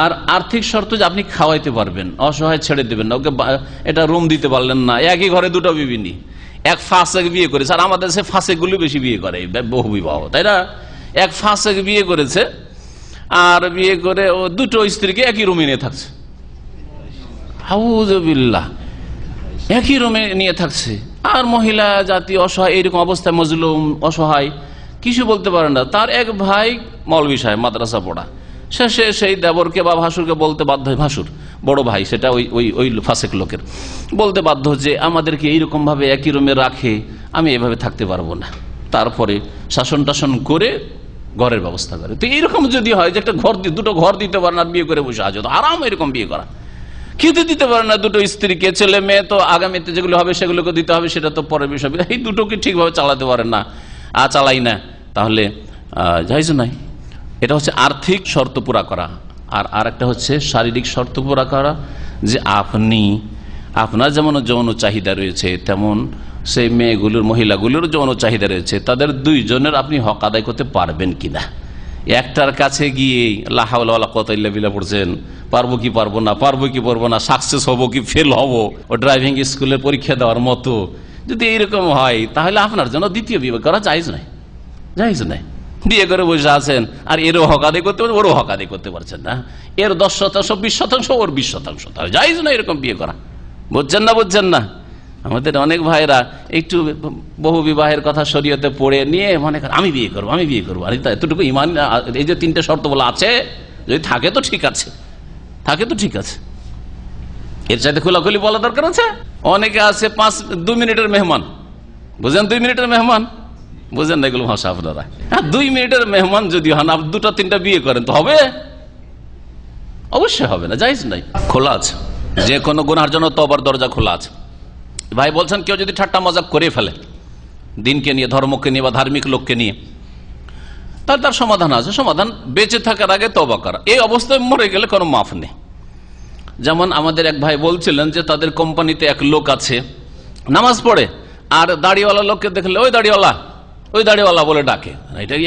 আর আর্থিক শর্ত যে আপনি খাওয়াইতে পারবেন, অসহায় ছেড়ে দেবেন না, ওকে এটা রুম দিতে পারলেন না, একই ঘরে দুটো বিবি নি, এক ফাঁসেক বিয়ে করেছে, আর আমাদের সে ফাঁসেকগুলো বেশি বিয়ে করে, বহু বিবাহ, তাই না? এক ফাঁসেক বিয়ে করেছে আর বিয়ে করে ও দুটো স্ত্রীকে একই রুমে নিয়ে থাকছে, আউযুবিল্লাহ, একই রুমে নিয়ে থাকছে। আর মহিলা জাতি অসহায়, এইরকম অবস্থায় মজলুম অসহায়, কিছু বলতে পারে না। তার এক ভাই মৌলভী সাহেব, মাদ্রাসা পড়া, শেষে সেই দেবরকে বা ভাসুরকে বলতে বাধ্য হয়, ভাসুর বড় ভাই, সেটা ওই ফাসেক লোকের, বলতে বাধ্য যে আমাদেরকে এইরকম ভাবে একই রুমে রাখে, আমি এভাবে থাকতে পারবো না। তারপরে শাসন টাসন করে ঘরের ব্যবস্থা করে। তো এইরকম যদি হয় যে একটা ঘর, দুটো ঘর দিতে পারে না, বিয়ে করে বসে আছে, তো আরাম এরকম বিয়ে করা। খেতে দিতে পারে না দুটো স্ত্রীকে, ছেলে মেয়ে তো আগামীতে যেগুলো হবে সেগুলোকে দিতে হবে, সেটা তো পরের বিষয়। এই দুটোকে ঠিকভাবে চালাতে পারেন না, চালাই না, তাহলে জায়েজ নাই। এটা হচ্ছে আর্থিক শর্ত পুরা করা। আর একটা হচ্ছে শারীরিক শর্ত পুরা করা, যে আপনার যেমন যৌন চাহিদা রয়েছে, তেমন সেই মেয়েগুলোর, মহিলাগুলোর যৌন চাহিদা রয়েছে, তাদের দুইজনের আপনি হক আদায় করতে পারবেন কিনা। একটার কাছে গিয়ে লা হাওলা ওয়ালা কুওয়াতা ইল্লা বিল্লাহ পড়ছেন, পারবো কি পারবো না, পারবো কি পারবো না, সাকসেস হবো কি ফেল হবো, ও ড্রাইভিং স্কুলের পরীক্ষা দেওয়ার মতো যদি এইরকম হয়, তাহলে আপনার জন্য দ্বিতীয় বিয়ে করা জায়েজ নাই, জায়েজ নাই। বিয়ে করে বসে আছেন আর এরও হক আদায় করতে পারছেন, ওরও হক আদায় করতে পারছেন না, এর 10%, 20%, ওর 20%, তাহলে জায়েজ না এরকম বিয়ে করা। বুঝছেন না? বুঝছেন না? আমাদের অনেক ভাইরা একটু বহু বিবাহের কথা শরীয়তে পড়ে নিয়ে মনে করেন আমি বিয়ে করবো, আমি বিয়ে করবো। আর এতটুকু ইমান, এই যে 3টে শর্ত বলা আছে, যদি থাকে তো ঠিক আছে, থাকে তো ঠিক আছে, এর চাইতে খোলাখুলি বলা দরকার আছে। অনেকে আছে 2 মিনিটের মেহমান, বুঝেন? 2 মিনিটের মেহমান, বুঝেন না এগুলো ভাষা আপনারা? 2 মিনিটের মেহমান যদি হন, আপনি 2-3টা বিয়ে করেন তো হবে? অবশ্যই হবে না, জায়েজ নাই। খোলা আছে, যে কোনো গুনাহের জন্য তওবার দরজা খোলা আছে। ভাই বলছেন কেউ যদি ঠাট্টা মজাক করে ফেলে দিনকে নিয়ে, ধর্মকে নিয়ে বা ধার্মিক লোককে নিয়ে, তাহলে তার সমাধান আছে। সমাধান বেঁচে থাকার আগে তওবা করা, এই অবস্থায় মরে গেলে কোনো মাফ নেই। যেমন আমাদের এক ভাই বলছিলেন যে তাদের কোম্পানিতে এক লোক আছে, নামাজ পড়ে, আর দাড়িওয়ালা লোককে দেখলে ওই দাড়িওয়ালা, ওই দাড়িওয়ালা বলে ডাকে।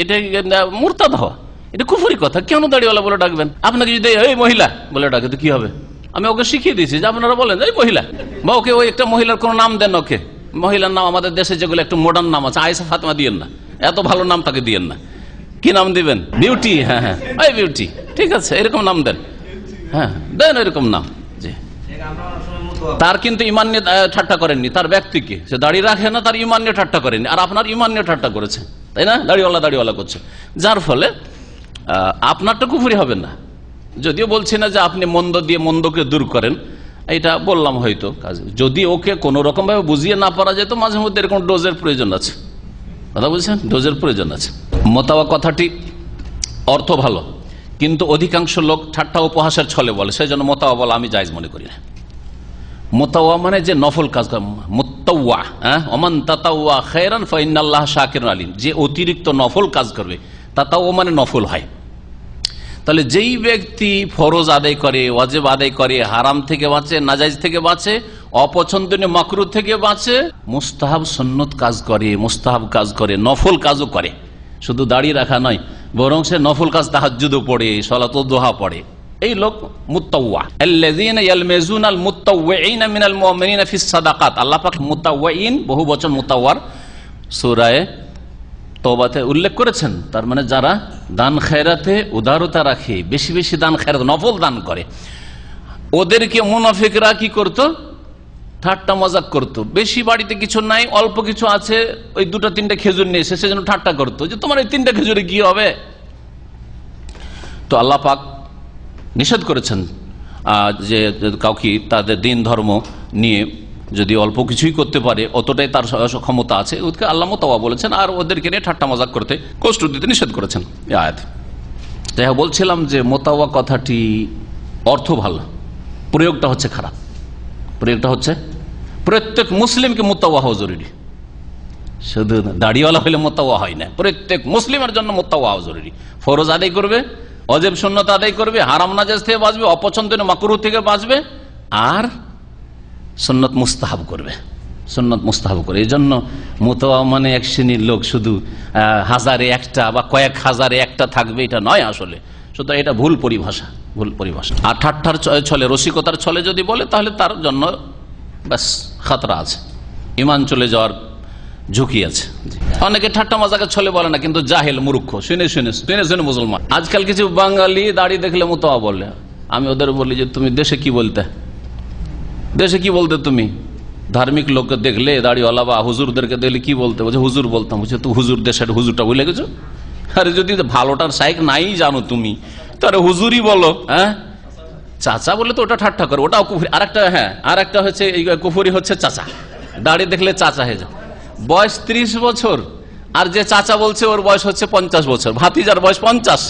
এটা মুরতাদ হওয়া, এটা কুফরি কথা। কেন দাড়িওয়ালা বলে ডাকবেন? আপনাকে যদি এই মহিলা বলে ডাকে তো কি হবে? আমি ওকে শিখিয়ে দিয়েছি যে আপনারা বলেন এই মহিলা, বা ওকে ওই একটা মহিলার কোন নাম দেন, ওকে মহিলার নাম আমাদের দেশে যেগুলো একটু মডার্ন নাম আছে, আয়েশা ফাতেমা দিয়েন না, এত ভালো নাম তাকে দিয়েন না। কি নাম দিবেন? বিউটি। হ্যাঁ হ্যাঁ, ওই বিউটি, ঠিক আছে, এরকম নাম দেন, হ্যাঁ দেন এরকম নাম। জি, তার কিন্তু ইমান নিয়ে ঠাট্টা করেননি, তার ব্যক্তিকে, সে দাঁড়িয়ে রাখে না, তার ইমান নিয়ে ঠাট্টা করেননি, আর আপনার ইমান নিয়ে ঠাট্টা করেছে, তাই না? দাড়িওয়ালা দাড়িওয়ালা করছে, যার ফলে আপনারটা কুফরি হবে না। যদিও বলছি না যে আপনি মন্দ দিয়ে মন্দকে দূর করেন, এটা বললাম হয়তো কাজে, যদি ওকে কোনো রকম ভাবে বুঝিয়ে না পারা যায় তো মাঝে মধ্যে এরকম ডোজের প্রয়োজন আছে, কথা বলছেন, ডোজের প্রয়োজন আছে। মোতাওয়া কথাটি অর্থ ভালো, কিন্তু অধিকাংশ লোক ঠাট্টা উপহাসের ছলে বলে, সেই জন্য মোতাওয়া বলা আমি জায়েজ মনে করি না। মোতাওয়া মানে যে নফল কাজ, মুত্তাওয়া, ওমান তাতাওয়া খায়রান ফাইন্নাল্লাহ শাকিরুন আলিম, যে অতিরিক্ত নফল কাজ করবে, তাতাওয়া মানে নফল হয়। তাহলে যেই ব্যক্তি ফরজ আদায় করে, ওয়াজিব আদায় করে, হারাম থেকে বাঁচে, নাজাইজ থেকে বাঁচে, অপছন্দনীয় মাকরুহ থেকে বাঁচে, মুস্তাহাব সুন্নত কাজ করে, মুস্তাহাব কাজ করে, নফল কাজও করে, শুধু দাঁড়িয়ে রাখা নয়, বরং সে নফল কাজ তাহাজ্জুদও পড়ে, সালাতুদ দুহা পড়ে, এই লোক মুত্তাওয়া। আল্লাযীনা ইয়ালমিজুনাল মুত্তাওয়িনা মিনাল মুমিনিনা ফিস সাদাকাত, আল্লাহ পাক মুত্তাওয়িন বহু বচন মুত্তাওয়ার সূরা তওবাতে উল্লেখ করেছেন। তার মানে যারা দান খেরাতে উদারতা রাখে, বেশি বেশি দান খেরাত, নফল দান করে, ওদেরকে মুনাফিকরা কি করত? ঠাট্টা মজাক করত। বেশি বাড়িতে কিছু নাই, অল্প কিছু আছে, ওই 2-3টা খেজুর নিয়ে এসে সেজন্য ঠাট্টা করতো যে তোমার এই 3টা খেজুরে কি হবে। তো আল্লাহ পাক নিষেধ করেছেন যে কাউকে তাদের দিন ধর্ম নিয়ে যদি অল্প কিছুই করতে পারে, অতটাই তার ক্ষমতা আছে, ওদেরকে আল্লাহ মুতাওয়া বলেছেন, আর ওদেরকে নিয়ে ঠাট্টা মজাক করতে, কষ্ট দিতে নিষেধ করেছেন এই আয়াত। যাই হোক, বলছিলাম যে মুতাওয়া কথাটি অর্থ ভালো, প্রয়োগটা হচ্ছে খারাপ। প্রয়োগটা হচ্ছে প্রত্যেক মুসলিমকে মুতাওয়া হওয়া জরুরি, শুধু দাড়িওয়ালা হলে মোত্তাওয়া হয় না, প্রত্যেক মুসলিমের জন্য মোত্তাওয়া জরুরি। ফরজ আদায় করবে, ওয়াজিব সুন্নাত আদায় করবে, হারাম নাজায়েজ থেকে বাঁচবে, অপছন্দনীয় মাকরুহ থেকে বাঁচবে, আর সুন্নাত মুস্তাহাব করবে, সুন্নাত মুস্তাহাব করে। এই জন্য মোত্তাওয়া মানে এক শ্রেণীর লোক শুধু হাজারে একটা বা কয়েক হাজারে একটা থাকবে, এটা নয় আসলে। সুতরাং এটা ভুল পরিভাষা, ভুল পরিভাষা। আর ঠাট্টার ছলে, রসিকতার ছলে যদি বলে তাহলে তার জন্য ব্যাস খাতরা আছে, ইমান চলে যাওয়ার ঝুঁকি আছে। অনেকে ঠাট্টা মজাকের ছলে বলে না, কিন্তু জাহেল মূর্খ, শুনে শুনে শুনে শুনে মুসলমান। আজকাল কিছু বাঙালি দাড়ি দেখলে মোত্তাওয়া বলে, আমি ওদের বলি যে তুমি দেশে কি বলতে, দেশে কি বলতে তুমি? ধার্মিক লোককে দেখলে, দাড়িওয়ালা বা হুজুরদেরকে দেখলে কি বলতে? বলছে হুজুর বলতাম। বলছে তো হুজুর, দেশের হুজুরটা ভুলে গেছো? আরে যদি ভালোটার সাইক নাই জানো তুমি, তাহলে হুজুরই বলো। হ্যাঁ, চাচা বলে তো ওটা ঠাট্টা করে, ওটাও কুফরি। আরেকটা, হ্যাঁ আরেকটা হচ্ছে কুফরি হচ্ছে চাচা, দাড়ি দেখলে চাচা হয়ে যায়। বয়স 30 বছর, আর যে চাচা বলছে ওর বয়স হচ্ছে 50 বছর। ভাতিজার বয়স 50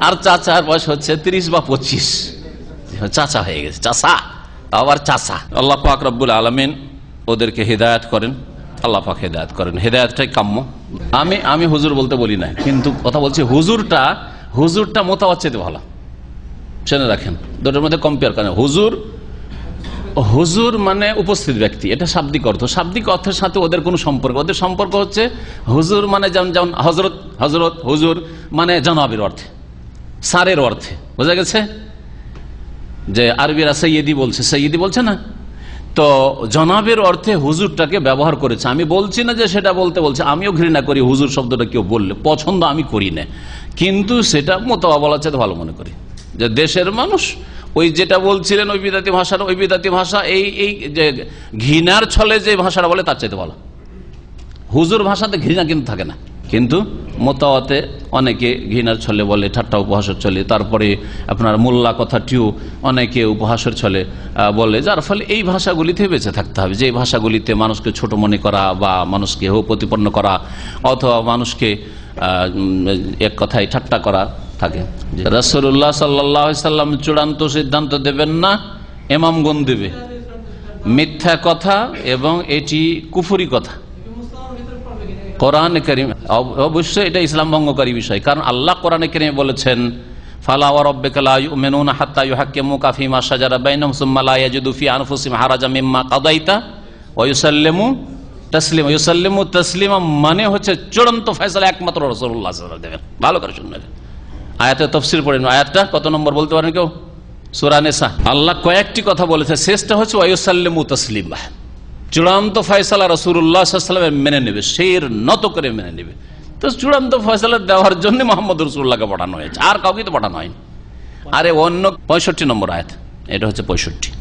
আর চাচার বয়স হচ্ছে 30 বা 25, চাচা হয়ে গেছে, চাচা আবার চাচা। আল্লাহ পাক রব্বুল আলামিন ওদেরকে হেদায়েত করেন, আল্লাহ পাক হেদায়েত করেন, হেদায়েতটাই কাম্য। আমি হুজুর বলতে বলি না, কিন্তু কথা বলছি হুজুরটা মোতাওয়ার চাইতে ভালো, শুনে রাখেন, দুটোর মধ্যে কম্পেয়ার করেন। হুজুর মানে উপস্থিত ব্যক্তি, এটা শাব্দিক অর্থ। শাব্দিক অর্থের সাথে ওদের কোনো সম্পর্ক, ওদের সম্পর্ক হচ্ছে হুজুর মানে যেমন হজরত, হজরত হুজুর মানে জনাবের অর্থে, সারের অর্থে, বোঝা গেছে? যে আরবিরা সৈয়দি বলছে, সৈয়দি বলছে না, তো জনাবের অর্থে হুজুরটাকে ব্যবহার করেছে। আমি বলছি না যে সেটা বলতে বলছে, আমিও ঘৃণা করি হুজুর শব্দটা কেউ বললে, পছন্দ আমি করি না, কিন্তু সেটা মোতাওয়া বলার চাইতে ভালো মনে করি। যে দেশের মানুষ ওই যেটা বলছিলেন ওই বিদাতি ভাষার, ওই বিদাতি ভাষা এই যে ঘৃণার ছলে যে ভাষাটা বলে তার চাইতে ভালো। হুজুর ভাষাতে ঘৃণা কিন্তু থাকে না, কিন্তু মোতাওয়াতে অনেকে ঘৃণার ছলে বলে, ঠাট্টা উপহাসের ছলে। তারপরে আপনার মোল্লা কথাটিও অনেকে উপহাসের ছলে বলে, যার ফলে এই ভাষাগুলিতে বেঁচে থাকতে হবে। যে ভাষাগুলিতে মানুষকে ছোট মনে করা বা মানুষকে প্রতিপন্ন করা অথবা মানুষকে এক কথায় ঠাট্টা করা থাকে। রাসূলুল্লাহ সাল্লাল্লাহু আলাইহি সাল্লাম চূড়ান্ত সিদ্ধান্ত দেবেন না, ইমামগণ দেবে। মিথ্যা কথা এবং এটি কুফরি কথা কোরআন কারীম, অবশ্যই এটা ইসলাম ভঙ্গকারী বিষয়। কারণ আল্লাহ কোরআনে কারীমে বলেছেন, ফালা ওয়া রাব্বিকা লা ইউমিনুনা হাত্তা ইউহাক্কিমুকা ফীমা শাজারা বাইনাহুম সুম্মা লা ইয়াজিদু ফি আনফুসিহিম হারাজাম মিম্মা কাদাইতা ওয়া ইউসাল্লিমু তাসলিমা। ইউসাল্লিমু তাসলিমা মানে হচ্ছে চূড়ান্ত ফয়সালা একমাত্র রাসূলুল্লাহ সাল্লাল্লাহু আলাইহি ওয়াসাল্লাম। ভালো করে শুনবেন, আয়াতের তাফসীর পড়েন। আয়াতটা কত নম্বর বলতে পারেন কেউ? সূরা নিসা। আল্লাহ কয়েকটি কথা বলেছে, শেষটা হচ্ছে ওয়া ইউসাল্লিমু তাসলিমা, চূড়ান্ত ফয়সালা রাসূলুল্লাহ সাল্লাল্লাহু আলাইহি ওয়াসাল্লাম মেনে নেবে, শির নত করে মেনে নেবে। তো চূড়ান্ত ফয়সালা দেওয়ার জন্য মুহাম্মদ রাসূলুল্লাহকে পাঠানো হয়েছে, আর কাউকে তো পাঠানো হয়নি। আরে অন্য 65 নম্বর আয়াত, এটা হচ্ছে 65।